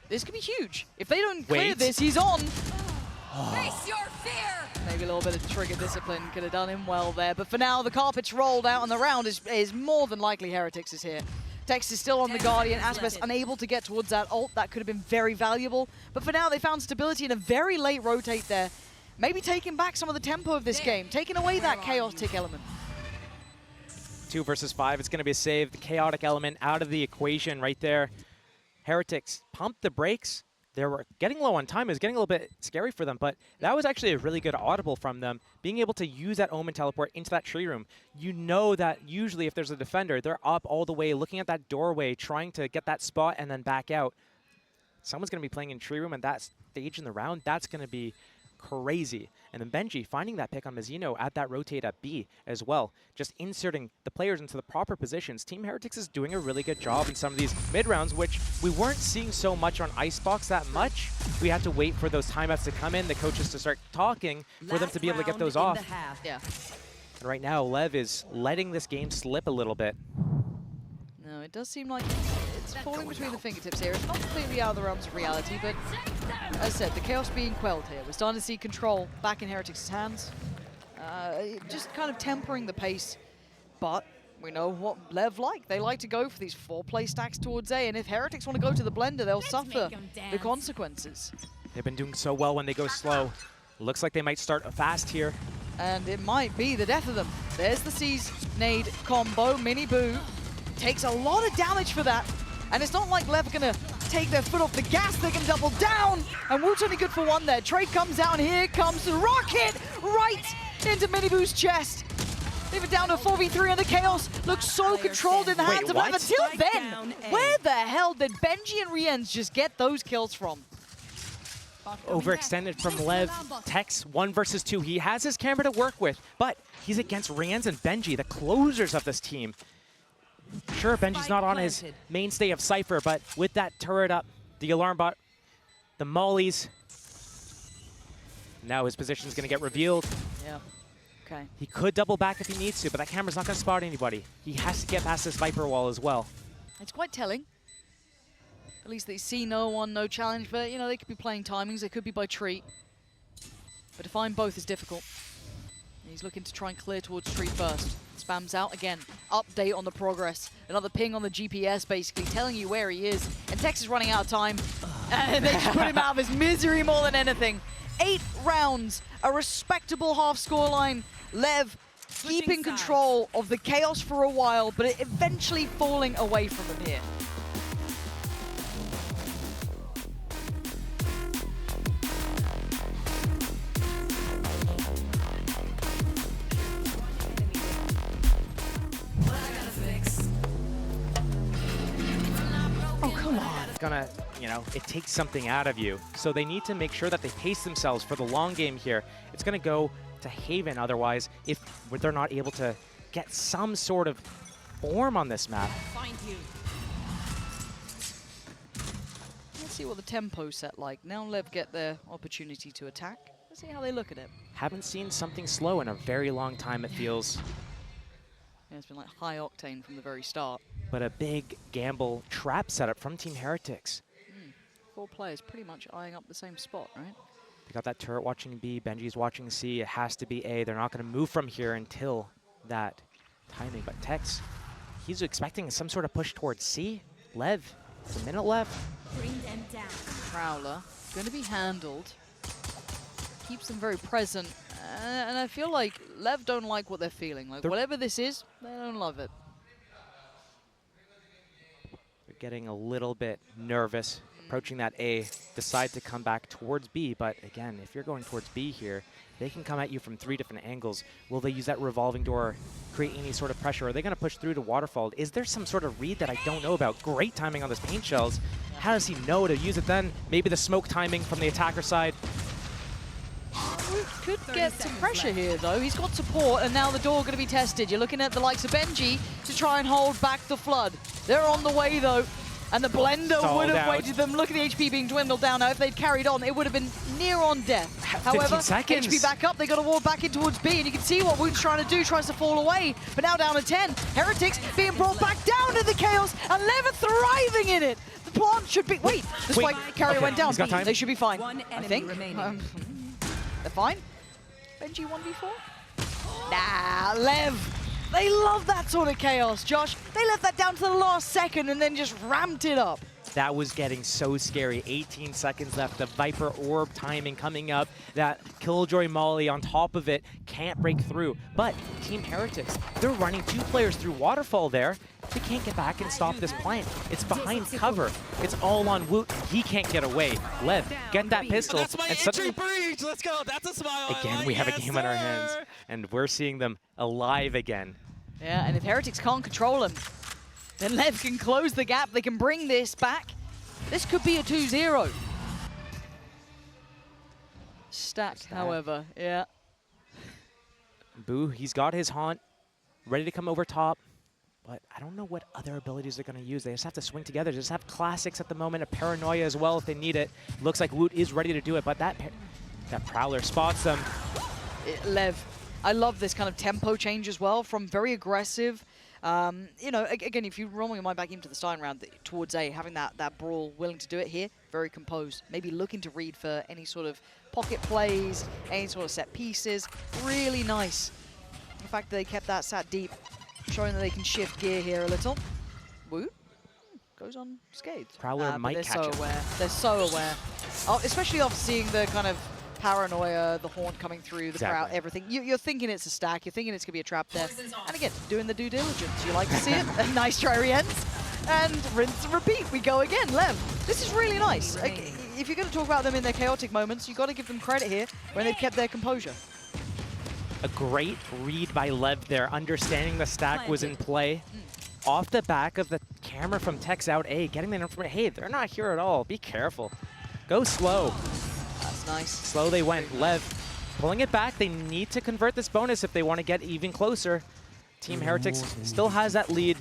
This could be huge. If they don't clear this, he's on. Face your fear. Maybe a little bit of trigger discipline could have done him well there. But for now, the carpet's rolled out and the round is more than likely Heretics is here. Tex is still on the Guardian. Aspas unable to get towards that ult. That could have been very valuable. But for now, they found stability in a very late rotate there. Maybe taking back some of the tempo of this game. Taking away that chaotic element. 2 versus 5. It's going to be a save. The chaotic element out of the equation right there. Heretics pumped the brakes. They were getting low on time. It was getting a little bit scary for them, but that was actually a really good audible from them. Being able to use that Omen teleport into that tree room. You know that usually if there's a defender, they're up all the way, looking at that doorway, trying to get that spot and then back out. Someone's going to be playing in tree room at that stage in the round. That's going to be crazy. And then Benji finding that pick on Mazzino at that rotate at B as well. Just inserting the players into the proper positions. Team Heretics is doing a really good job in some of these mid-rounds, which we weren't seeing so much on Icebox that much. We had to wait for those timeouts to come in, the coaches to start talking, for them to be able to get those off. Yeah. And right now, LEV is letting this game slip a little bit. No, it does seem like it's falling between the fingertips here. It's not completely out of the realms of reality, but as I said, the chaos being quelled here. We're starting to see control back in Heretics' hands. Just kind of tempering the pace, but we know what LEV like. They like to go for these 4-play stacks towards A, and if Heretics want to go to the blender, they'll suffer the consequences. They've been doing so well when they go slow. Looks like they might start fast here. And it might be the death of them. There's the C's nade combo. Mini Boo takes a lot of damage for that. And it's not like LEV are going to take their foot off the gas. They can double down. And Woot's only good for one there. Trade comes out, and here comes the rocket right into Mini Boo's chest. Leave it down to 4v3, and the chaos looks so controlled in the hands of LEV. Until then, where the hell did Benji and Rienz just get those kills from? Overextended from LEV. Tex 1 versus 2. He has his camera to work with, but he's against Rienz and Benji, the closers of this team. Sure, Benji's not on his mainstay of Cypher, but with that turret up, the alarm bot, the mollies, now his position's going to get revealed. Yeah. Okay. He could double back if he needs to, but that camera's not going to spot anybody. He has to get past this Viper wall as well. It's quite telling. At least they see no one, no challenge, but you know, they could be playing timings, they could be by treat. But to find both is difficult. And he's looking to try and clear towards treat first. Spams out again. Update on the progress. Another ping on the GPS, basically, telling you where he is. And Tex is running out of time. And they just put him out of his misery more than anything. 8 rounds, a respectable half scoreline. LEV keeping control of the chaos for a while, but eventually falling away from them here. Gonna, you know, it takes something out of you. So they need to make sure that they pace themselves for the long game here. It's gonna go to Haven otherwise if they're not able to get some sort of form on this map. Find you. Let's see what the tempo's set like. Now LEV get their opportunity to attack. Let's see how they look at it. Haven't seen something slow in a very long time, it feels. Yeah, it's been like high octane from the very start. But a big gamble trap setup from Team Heretics. 4 players pretty much eyeing up the same spot, right? They got that turret watching B, Benji's watching C. It has to be A. They're not going to move from here until that timing. But Tex, he's expecting some sort of push towards C. LEV, it's a minute left. Bring them down. Prowler, going to be handled. Keeps them very present. And I feel like LEV don't like what they're feeling. Like, whatever this is, they don't love it. They're getting a little bit nervous. Approaching that A, decide to come back towards B, but again, if you're going towards B here, they can come at you from 3 different angles. Will they use that revolving door, create any sort of pressure? Are they going to push through to Waterfall? Is there some sort of read that I don't know about? Great timing on those paint shells. How does he know to use it then? Maybe the smoke timing from the attacker side. We could get some pressure here, though. He's got support, and now the door going to be tested. You're looking at the likes of Benji to try and hold back the flood. They're on the way, though. And the blender would have waited them. Look at the HP being dwindled down. Now, if they'd carried on, it would have been near on death. However, HP back up. They got to wall back in towards B, and you can see what Woot's trying to do. Tries to fall away, but now down to 10. Heretics being brought back down to the chaos, and LEV are thriving in it. The plant should be. Wait, the spike carrier went down. They should be fine. I think. They're fine. Benji 1v4. Nah, LEV. They love that sort of chaos, Josh. They left that down to the last second and then just ramped it up. That was getting so scary. 18 seconds left. The Viper Orb timing coming up. That Killjoy Molly on top of it can't break through. But Team Heretics, they're running 2 players through Waterfall there. They can't get back and stop this plant. It's behind cover. It's all on Woot. He can't get away. LEV, get that pistol. That's my entry breach. Let's go. That's a smile. Again, we have a game on our hands. And we're seeing them alive again. Yeah, and if Heretics can't control them, then LEV can close the gap. They can bring this back. This could be a 2-0. Stacked, however, yeah. Boo, he's got his haunt, ready to come over top. But I don't know what other abilities they're going to use. They just have to swing together. They just have classics at the moment, a paranoia as well if they need it. Looks like Woot is ready to do it, but that Prowler spots them. Lev, I love this kind of tempo change as well, from very aggressive. You know, again, if you roll your mind back into the starting round towards A, having that brawl, willing to do it here, very composed. Maybe looking to read for any sort of pocket plays, any sort of set pieces. Really nice. The fact that they kept that sat deep, showing that they can shift gear here a little. Woot goes unscathed. Prowler might they're catch so him. aware. They're so aware. Oh, especially after seeing the kind of paranoia, the haunt coming through, the crowd, everything. You're thinking it's a stack. You're thinking it's going to be a trap there. And again, doing the due diligence. You like to see it. A nice try re-ends. And rinse and repeat. We go again. Lev, this is really nice. If you're going to talk about them in their chaotic moments, you've got to give them credit here when they've kept their composure. A great read by Lev there, understanding the stack was in play. Off the back of the camera from Tex out A, getting the information. Hey, they're not here at all. Be careful. Go slow. That's nice. Slow they went. Lev pulling it back. They need to convert this bonus if they want to get even closer. Team Heretics still has that lead.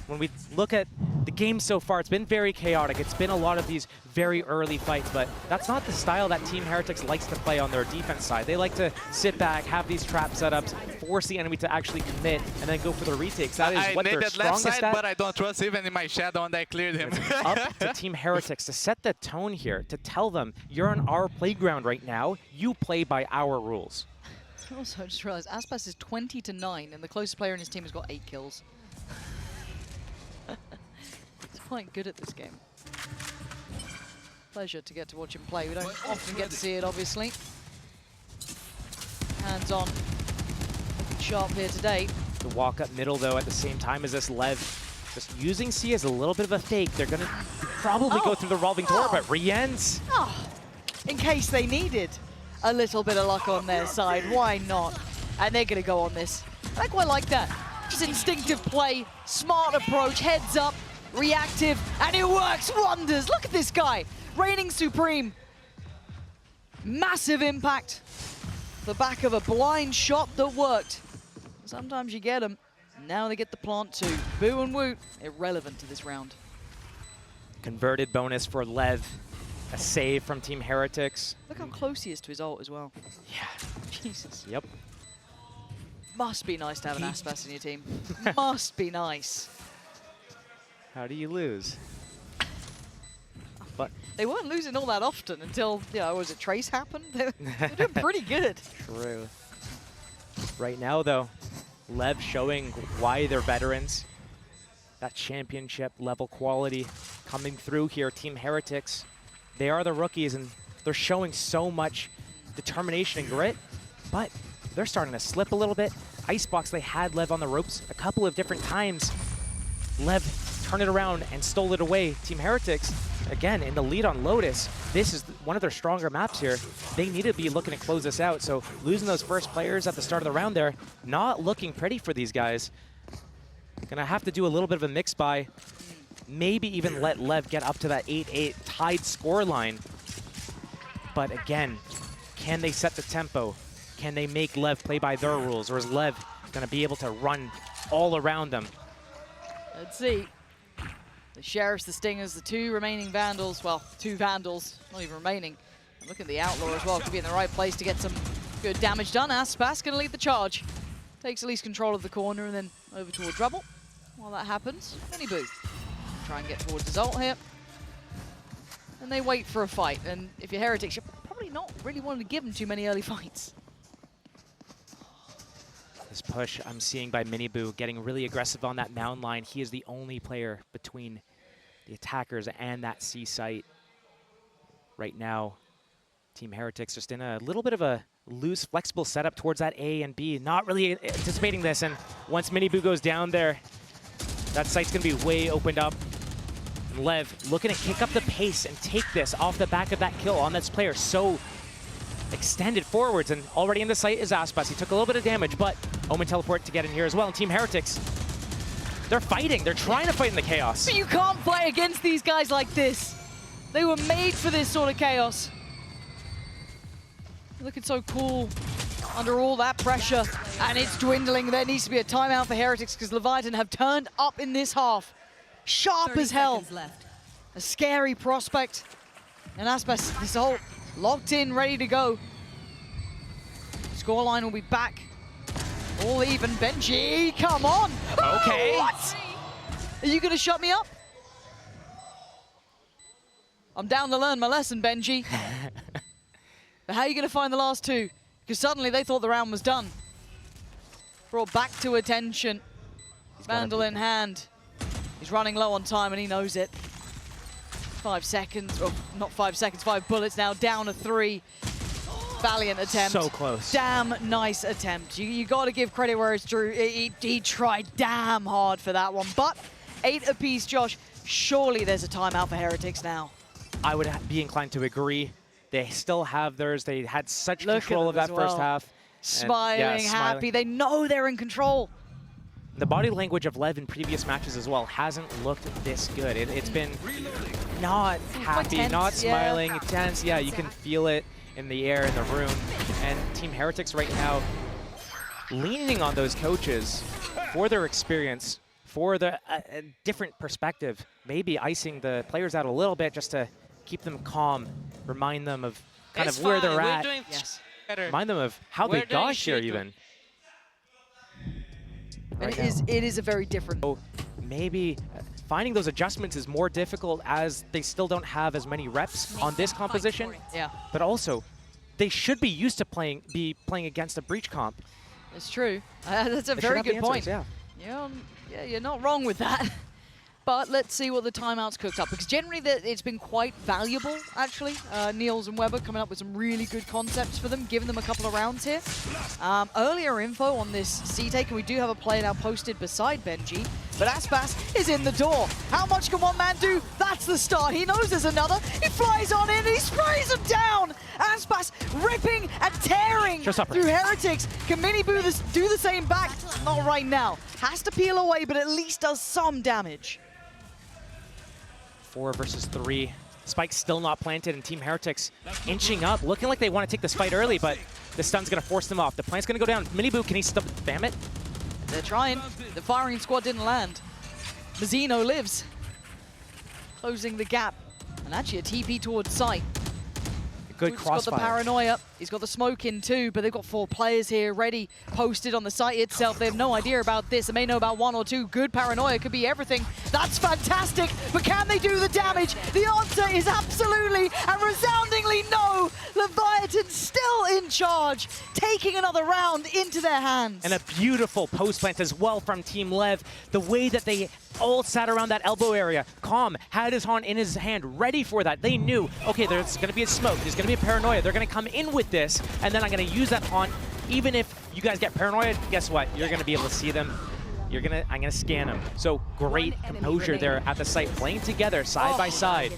When we look at the game so far, it's been very chaotic. It's been a lot of these very early fights, but that's not the style that Team Heretics likes to play on their defense side. They like to sit back, have these trap setups, force the enemy to actually commit, and then go for the retakes. That is what they're strongest left side, at. but I don't trust even in my shadow, and I cleared him. It's up to Team Heretics to set the tone here, to tell them, you're on our playground right now, you play by our rules. Also, I just realized Aspas is 20-9, and the closest player in his team has got 8 kills. He's quite good at this game. Pleasure to get to watch him play. We don't often get to see it, obviously. Hands on. Looking sharp here today. The walk up middle, though, at the same time as this Lev. Just using C as a little bit of a fake. They're going to probably go through the revolving door, but re-ends. Oh, in case they needed a little bit of luck on their side. Why not? And they're going to go on this. I quite like that. Just instinctive play, smart approach, heads up, reactive, and it works wonders. Look at this guy, reigning supreme. Massive impact. The back of a blind shot that worked. Sometimes you get them. Now they get the plant too. Boo and Woot, irrelevant to this round. Converted bonus for Lev. A save from Team Heretics. Look how close he is to his ult as well. Yeah. Jesus. Yep. Must be nice to have an Aspas in your team. Must be nice. How do you lose? But They weren't losing all that often until, was it Trace happened? They're doing pretty good. true. Right now, though, Lev showing why they're veterans. That championship level quality coming through here. Team Heretics, they are the rookies, and they're showing so much determination and grit, but they're starting to slip a little bit. Icebox, they had Lev on the ropes a couple of different times. Lev turned it around and stole it away. Team Heretics, again, in the lead on Lotus. This is one of their stronger maps here. They need to be looking to close this out, so losing those first players at the start of the round there, not looking pretty for these guys. Gonna have to do a little bit of a mix by, maybe even let Lev get up to that 8-8 tied score line. But again, can they set the tempo? Can they make Lev play by their rules, or is Lev gonna be able to run all around them? Let's see. The Sheriffs, the Stingers, the two remaining Vandals. Well, two Vandals, not even remaining. And look at the Outlaw as well, to be in the right place to get some good damage done. Aspas gonna lead the charge. Takes at least control of the corner and then over towards Rubble. While that happens, Mini Boo. Try and get towards his ult here. And they wait for a fight. And if you're Heretics, you're probably not really wanting to give them too many early fights. This push I'm seeing by Mini Boo getting really aggressive on that mound line. He is the only player between the attackers and that C site. Right now, Team Heretics just in a little bit of a loose, flexible setup towards that A and B. Not really anticipating this, and once Mini Boo goes down there, that site's gonna be way opened up. And Lev looking to kick up the pace and take this off the back of that kill on this player. So extended forwards, and already in the site is Aspas. He took a little bit of damage, but Omen teleport to get in here as well. And Team Heretics, they're fighting. They're trying to fight in the chaos. But you can't play against these guys like this. They were made for this sort of chaos. looking so cool under all that pressure, and it's dwindling. There needs to be a timeout for Heretics because Leviathan have turned up in this half. Sharp as hell. Left. A scary prospect. And Aspas is all locked in, ready to go. Scoreline will be back. All even. Benji, come on. Okay. Oh, what? Are you going to shut me up? I'm down to learn my lesson, Benji. But how are you going to find the last two? Because suddenly they thought the round was done. Brought back to attention. Vandal in hand. He's running low on time and he knows it. 5 seconds, or not 5 seconds, 5 bullets now, down to 3. Valiant attempt. So close. Damn nice attempt. You got to give credit where it's due. He tried damn hard for that one. But 8 apiece, Josh. Surely there's a timeout for Heretics now. I would be inclined to agree. They still have theirs. They had such Look control of at that them as first well. half. Smiling, And, yeah, happy. They know they're in control. The body language of LEV in previous matches as well hasn't looked this good. It's been not happy, tense, not yeah. smiling, tense. Yeah, you can feel it in the air, in the room. And Team Heretics right now leaning on those coaches for their experience, for the different perspective, maybe icing the players out a little bit just to keep them calm, remind them of kind It's of where fine, they're we're at, doing Yes. better. remind them of how We're they got doing here shit. even. And Right it is a very different. So maybe finding those adjustments is more difficult as they still don't have as many reps on this composition. Yeah, But also, they should be used to playing against a breach comp. it's true. That's a They should very have the good point. answers, yeah. Yeah, you're not wrong with that. But let's see what the timeouts cooked up, because generally it's been quite valuable, actually. Niels and Weber coming up with some really good concepts for them, giving them a couple of rounds here. Earlier info on this C-Take, and we do have a player now posted beside Benji, but Aspas is in the door. How much can one man do? That's the start. He knows there's another. He flies on in, and he sprays him down. Aspas ripping and tearing through Heretics. Can Miniboo do the same back? Not right now. Has to peel away, but at least does some damage. 4 versus 3. Spike's still not planted, and Team Heretics inching up, looking like they want to take this fight early, but the stun's going to force them off. The plant's going to go down. Miniboo, can he spam it? They're trying. The firing squad didn't land. Mazzino lives. Closing the gap. And actually a TP towards site. Good He's crossfire. got the paranoia. He's got the smoke in too, but they've got 4 players here ready, posted on the site itself. They have no idea about this. They may know about 1 or 2. Good paranoia could be everything. That's fantastic, but can they do the damage? The answer is absolutely and resoundingly no. Leviathan still in charge, taking another round into their hands. And a beautiful post plant as well from Team LEV. The way that they all sat around that elbow area. Calm had his horn in his hand, ready for that. They knew, okay, there's going to be a smoke, there's going to be a paranoia. They're going to come in with this, and then I'm going to use that haunt. Even if you guys get paranoia, guess what? You're going to be able to see them. I'm going to scan them. So great composure there at the site, playing together side by side.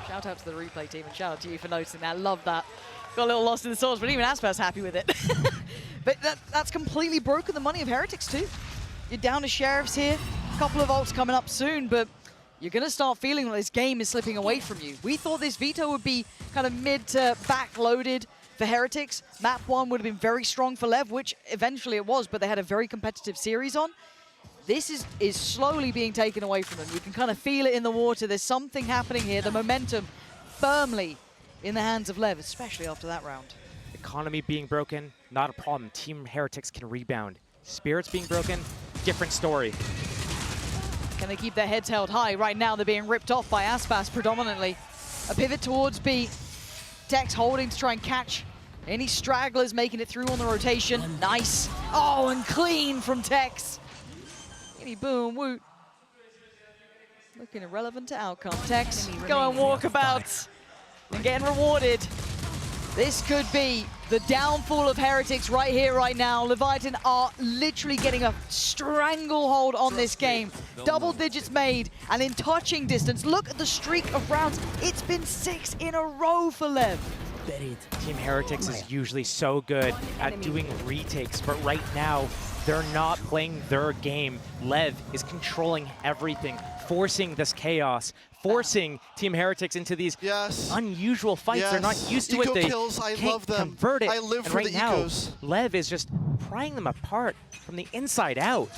Shout out to the replay team and shout out to you for noticing that. Love that. Got a little lost in the sauce, but even Aspas happy with it. But that's completely broken the money of Heretics too. You're down to Sheriffs here. A couple of ults coming up soon, but you're going to start feeling like this game is slipping away from you. We thought this veto would be kind of mid to back loaded for Heretics. Map 1 would have been very strong for LEV, which eventually it was, but they had a very competitive series on. This is slowly being taken away from them. You can kind of feel it in the water. There's something happening here. The momentum firmly in the hands of LEV, especially after that round. Economy being broken, not a problem. Team Heretics can rebound. Spirits being broken, different story. Can they keep their heads held high? Right now, they're being ripped off by Aspas predominantly. A pivot towards B. Tex holding to try and catch any stragglers making it through on the rotation. Nice. Oh, and clean from Tex. Any boom, woot. Looking irrelevant to outcome. Tex, going walkabouts and getting rewarded. This could be the downfall of Heretics right here, right now. Leviathan are literally getting a stranglehold on this game. Double digits made, and in touching distance. Look at the streak of rounds. It's been 6 in a row for LEV. Team Heretics is usually so good at doing retakes, but right now, They're not playing their game. LEV is controlling everything, forcing this chaos, forcing Team Heretics into these unusual fights. They're not used to Eco it. They kills, I can't love them. convert it. I live and for right the now, ecos. LEV is just prying them apart from the inside out.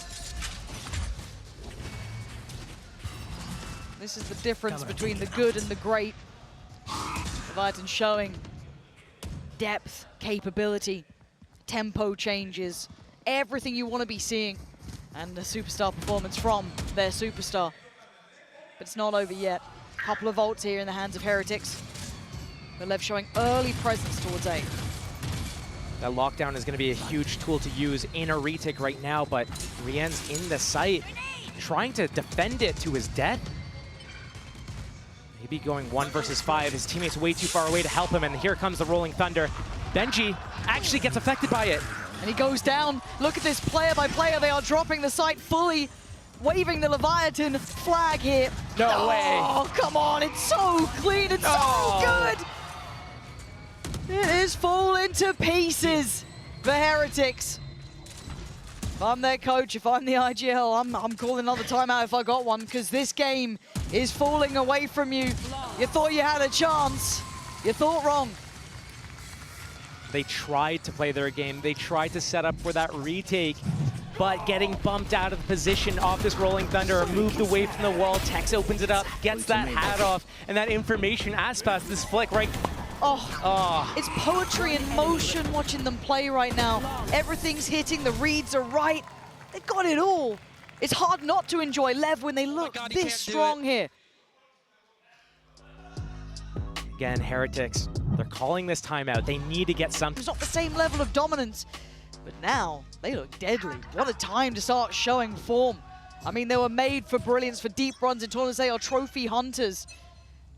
This is the difference between the good and the great. Leviathan showing depth, capability, tempo changes, everything you want to be seeing, and a superstar performance from their superstar. But it's not over yet. Couple of ults here in the hands of Heretics. But LEV showing early presence towards A. That lockdown is going to be a huge tool to use in a retake right now, but Rien's in the site, trying to defend it to his death. Maybe going 1 versus 5. His teammate's way too far away to help him, and here comes the Rolling Thunder. Benji actually gets affected by it. And he goes down. Look at this player by player. They are dropping the site fully, waving the Leviathan flag here. No way. Oh, come on. It's so clean. It's so good. It is falling to pieces for Heretics. If I'm their coach, if I'm the IGL, I'm calling another timeout if I got one, because this game is falling away from you. You thought you had a chance. You thought wrong. They tried to play their game. They tried to set up for that retake, but getting bumped out of the position off this Rolling Thunder, moved away from the wall. Tex opens it up, gets that hat off, and that information Aspas, this flick right. Oh, it's poetry in motion watching them play right now. Everything's hitting, the reads are right. They've got it all. It's hard not to enjoy LEV when they look this strong here. Again, Heretics, they're calling this timeout. They need to get something. It's not the same level of dominance, but now they look deadly. What a time to start showing form. I mean, they were made for brilliance, for deep runs in tournaments. They are trophy hunters.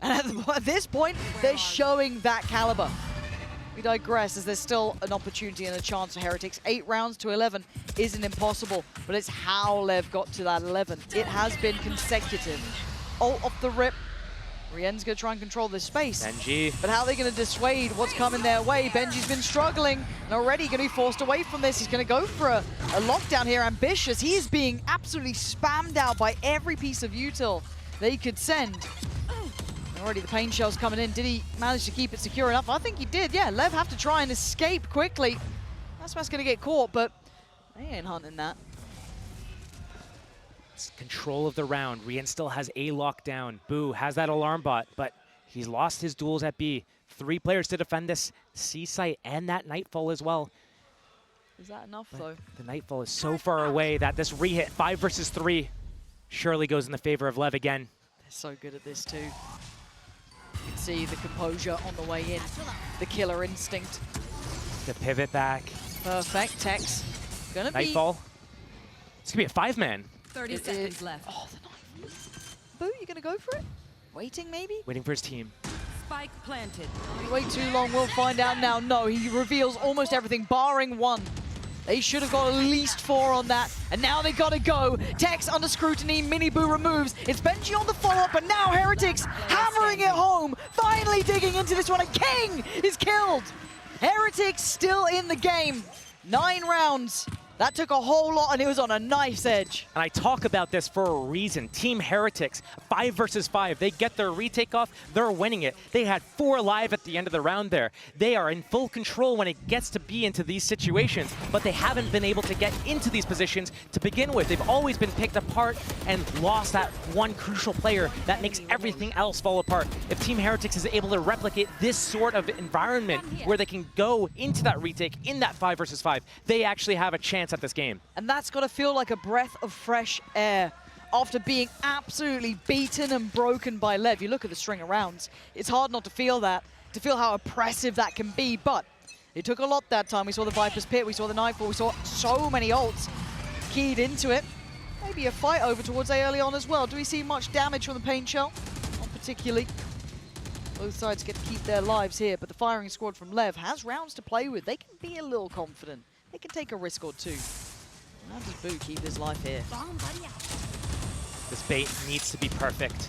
And at this point, they're showing that caliber. We digress, as there's still an opportunity and a chance for Heretics. 8 rounds to 11 isn't impossible, but it's how LEV got to that 11. It has been consecutive. Ult off the rip. Rien's going to try and control this space. Benji. But how are they going to dissuade what's coming their way? Benji's been struggling and already going to be forced away from this. He's going to go for a lockdown here, ambitious. He is being absolutely spammed out by every piece of util they could send. Already the pain shell's coming in. Did he manage to keep it secure enough? I think he did, yeah. LEV have to try and escape quickly. That's what's going to get caught, but they ain't hunting that. It's control of the round. Rien still has A lockdown. Boo has that alarm bot, but he's lost his duels at B. 3 players to defend this C site and that Nightfall as well. Is that enough, But though? the Nightfall is so far away that this re-hit 5 versus 3 surely goes in the favor of LEV again. They're so good at this, too. You can see the composure on the way in, the killer instinct. The pivot back. Perfect. Tex gonna Nightfall. It's gonna be a 5-man. 30 seconds left. Oh, the knife. Boo, you gonna go for it? Waiting, maybe? Waiting for his team. Spike planted. You wait too long, we'll find out now. No, he reveals almost everything, barring 1. They should have got at least 4 on that, and now they gotta go. Tex under scrutiny, Mini Boo removes. It's Benji on the follow-up, but now Heretics hammering it home, finally digging into this one, and King is killed. Heretics still in the game. 9 rounds. That took a whole lot, and it was on a knife's edge. And I talk about this for a reason. Team Heretics, 5 versus 5. They get their retake off, they're winning it. They had 4 alive at the end of the round there. They are in full control when it gets to be into these situations, but they haven't been able to get into these positions to begin with. They've always been picked apart and lost that one crucial player that makes everything else fall apart. If Team Heretics is able to replicate this sort of environment where they can go into that retake in that 5 versus 5, they actually have a chance at this game. And that's got to feel like a breath of fresh air after being absolutely beaten and broken by LEV. You look at the string of rounds, it's hard not to feel that, to feel how oppressive that can be, but it took a lot that time. We saw the Viper's Pit, we saw the Nightfall, we saw so many ults keyed into it. Maybe a fight over towards A early on as well. Do we see much damage from the Pain Shell? Not particularly. Both sides get to keep their lives here, but the firing squad from LEV has rounds to play with. They can be a little confident. They can take a risk or 2. How does Boo keep his life here? This bait needs to be perfect.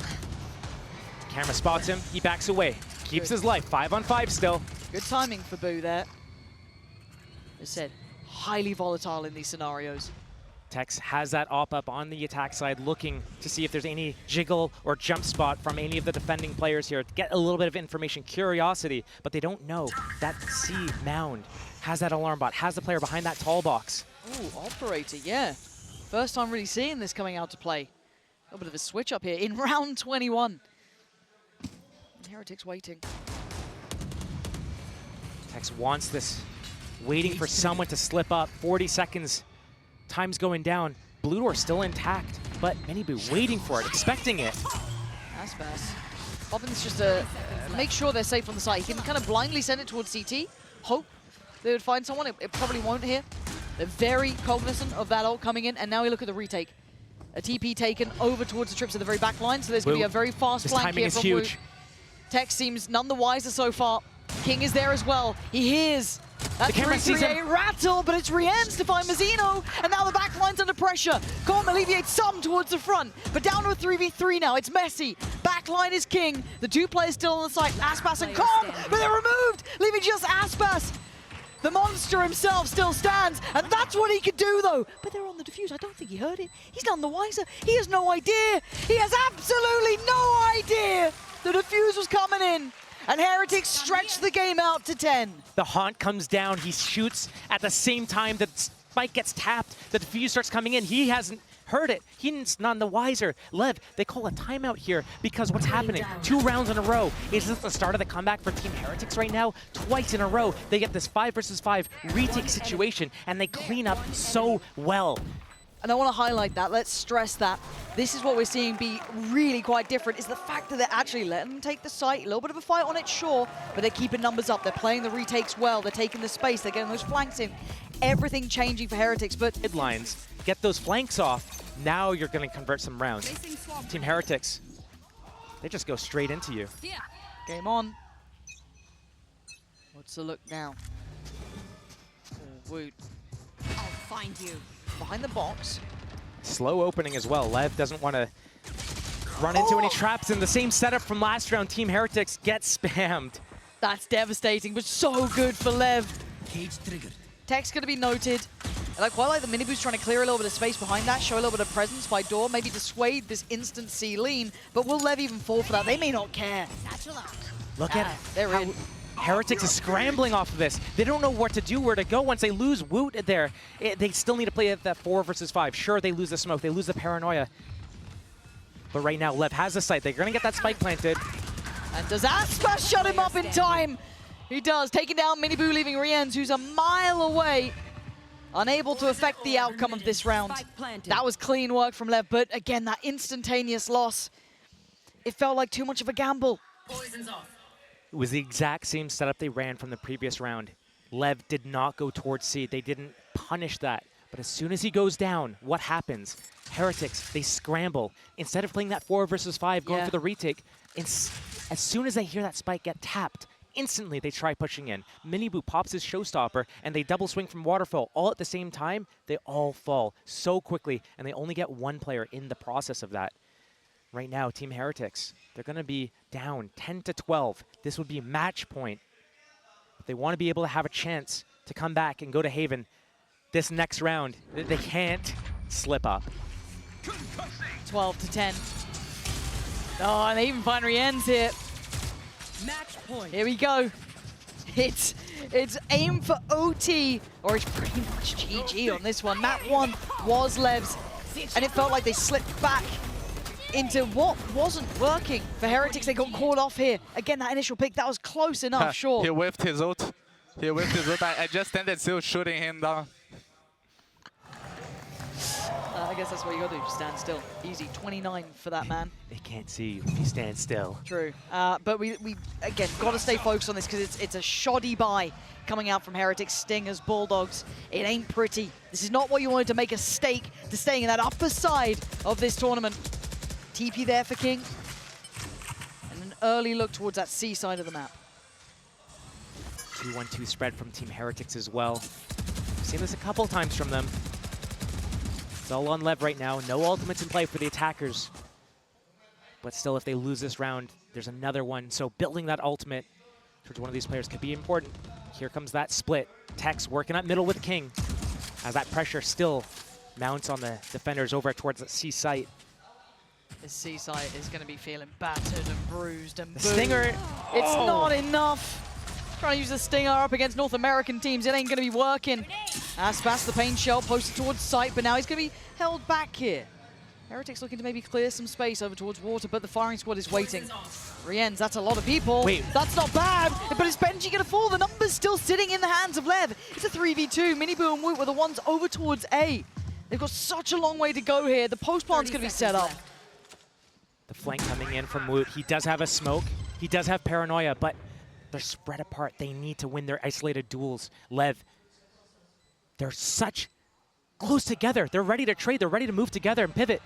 Camera spots him, he backs away. Keeps his life, 5 on 5 still. Good timing for Boo there. As said, highly volatile in these scenarios. Tex has that op up on the attack side, looking to see if there's any jiggle or jump spot from any of the defending players here. Get a little bit of information, curiosity, but they don't know that C mound has that alarm bot, has the player behind that tall box. Ooh, operator, yeah. First time really seeing this coming out to play. A little bit of a switch up here in round 21. And Heretics waiting. Tex wants this, waiting for someone to slip up. 40 seconds, time's going down. Blue door still intact, but Minibu waiting for it, expecting it. Aspas popping this just to make sure they're safe on the side. He can kind of blindly send it towards CT, hope they would find someone. It probably won't here. They're very cognizant of that ult coming in, and now we look at the retake. A TP taken over towards the trips at the very back line, so there's going to be a very fast flank here from huge. Tex seems none the wiser so far. King is there as well. He hears that 3-3-8 rattle, but it's Rien's to find Mazzino, and now the back line's under pressure. Calm alleviates some towards the front, but down to a 3v3 now. It's messy. Back line is King. The two players still on the site, Aspas and Calm, but they're removed, leaving just Aspas. The monster himself still stands, and that's what he could do, though. But they're on the defuse. I don't think he heard it. He's none the wiser. He has no idea. He has absolutely no idea the defuse was coming in. And Heretics stretch the game out to 10. The haunt comes down. He shoots at the same time that Spike gets tapped. The defuse starts coming in. He hasn't heard it. He's none the wiser. Lev, they call a timeout here because what's happening? 2 rounds in a row. Is this the start of the comeback for Team Heretics right now? Twice in a row, they get this 5 versus 5 retake situation, and they clean up so well. And I want to highlight that. Let's stress that. This is what we're seeing be really quite different, is the fact that they're actually letting them take the site. A little bit of a fight on it, sure, but they're keeping numbers up. They're playing the retakes well. They're taking the space. They're getting those flanks in. Everything changing for Heretics, but... Headlines, get those flanks off. Now you're going to convert some rounds. Team Heretics, they just go straight into you. Game on. What's the look now? Oh, Woot. I'll find you. Behind the box. Slow opening as well. Lev doesn't want to run into any traps in the same setup from last round. Team Heretics gets spammed. That's devastating, but so good for Lev. Cage triggered. Tech's going to be noted. And I quite like the Minibu's trying to clear a little bit of space behind that, show a little bit of presence by door, maybe dissuade this instant C lean, but will Lev even fall for that? They may not care. Look at They're how in. Heretics is scrambling off of this. They don't know what to do, where to go. Once they lose Woot there, they still need to play at that 4 versus 5. Sure, they lose the smoke, they lose the paranoia. But right now, Lev has the site. They're going to get that spike planted. And does Aspas shut him up in time? He does, taking down Minibu, leaving Rienz, who's a mile away. Unable to affect the outcome of this round. That was clean work from Lev, but again, that instantaneous loss. It felt like too much of a gamble. It was the exact same setup they ran from the previous round. Lev did not go towards C. They didn't punish that. But as soon as he goes down, what happens? Heretics, they scramble. Instead of playing that 4 versus 5, going for the retake, as soon as they hear that spike get tapped, instantly they try pushing in. Minibu pops his showstopper, and they double swing from waterfall. All at the same time, they all fall so quickly, and they only get 1 player in the process of that. Right now, Team Heretics, they're going to be down 10 to 12. This would be match point. If they want to be able to have a chance to come back and go to Haven this next round, they can't slip up. 12 to 10. Oh, and they even find Rienz here. Match point. Here we go. It's aim for OT, or it's pretty much GG on this one. Map 1 was Lev's, and it felt like they slipped back into what wasn't working for Heretics. They got caught off here. Again, that initial pick, that was close enough, sure. He whiffed his ult. He whiffed his ult. I just ended still shooting him down. I guess that's what you gotta do, just stand still. Easy, 29 for that man. They can't see you if you stand still. True, but we again, gotta stay focused on this because it's a shoddy buy coming out from Heretics, Stingers, Bulldogs. It ain't pretty. This is not what you wanted to make a stake to staying in that upper side of this tournament. TP there for King. And an early look towards that C side of the map. 2-1-2 spread from Team Heretics as well. We've seen this a couple times from them. It's all on Lev right now. No ultimates in play for the attackers. But still, if they lose this round, there's another one. So building that ultimate towards one of these players could be important. Here comes that split. Tex working up middle with King. as that pressure still mounts on the defenders over towards the C site. This C site is going to be feeling battered and bruised and The booed. Stinger, It's oh. not enough. Trying to use the Stinger up against North American teams. It ain't going to be working. Aspas, the pain shell, posted towards site, but now he's going to be held back here. Heretics looking to maybe clear some space over towards water, but the firing squad is waiting. Riens, that's a lot of people. Wait. That's not bad, but is Benji going to fall? The number's still sitting in the hands of LEV. It's a 3v2. Miniboo and Woot were the ones over towards A. They've got such a long way to go here. The post plant's going to be set up. The flank coming in from Woot. He does have a smoke. He does have paranoia, but they're spread apart. They need to win their isolated duels. LEV, they're such close together. They're ready to trade. They're ready to move together and pivot.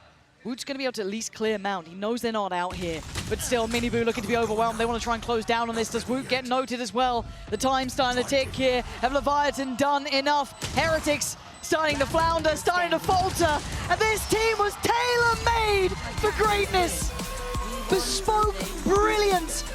Woot's going to be able to at least clear Mount. He knows they're not out here, but still, Miniboo looking to be overwhelmed. They want to try and close down on this. Does Woot get noted as well? The time's starting to tick here. Have Leviathan done enough? Heretics starting to flounder, starting to falter, and this team was tailor-made for greatness. Bespoke brilliance.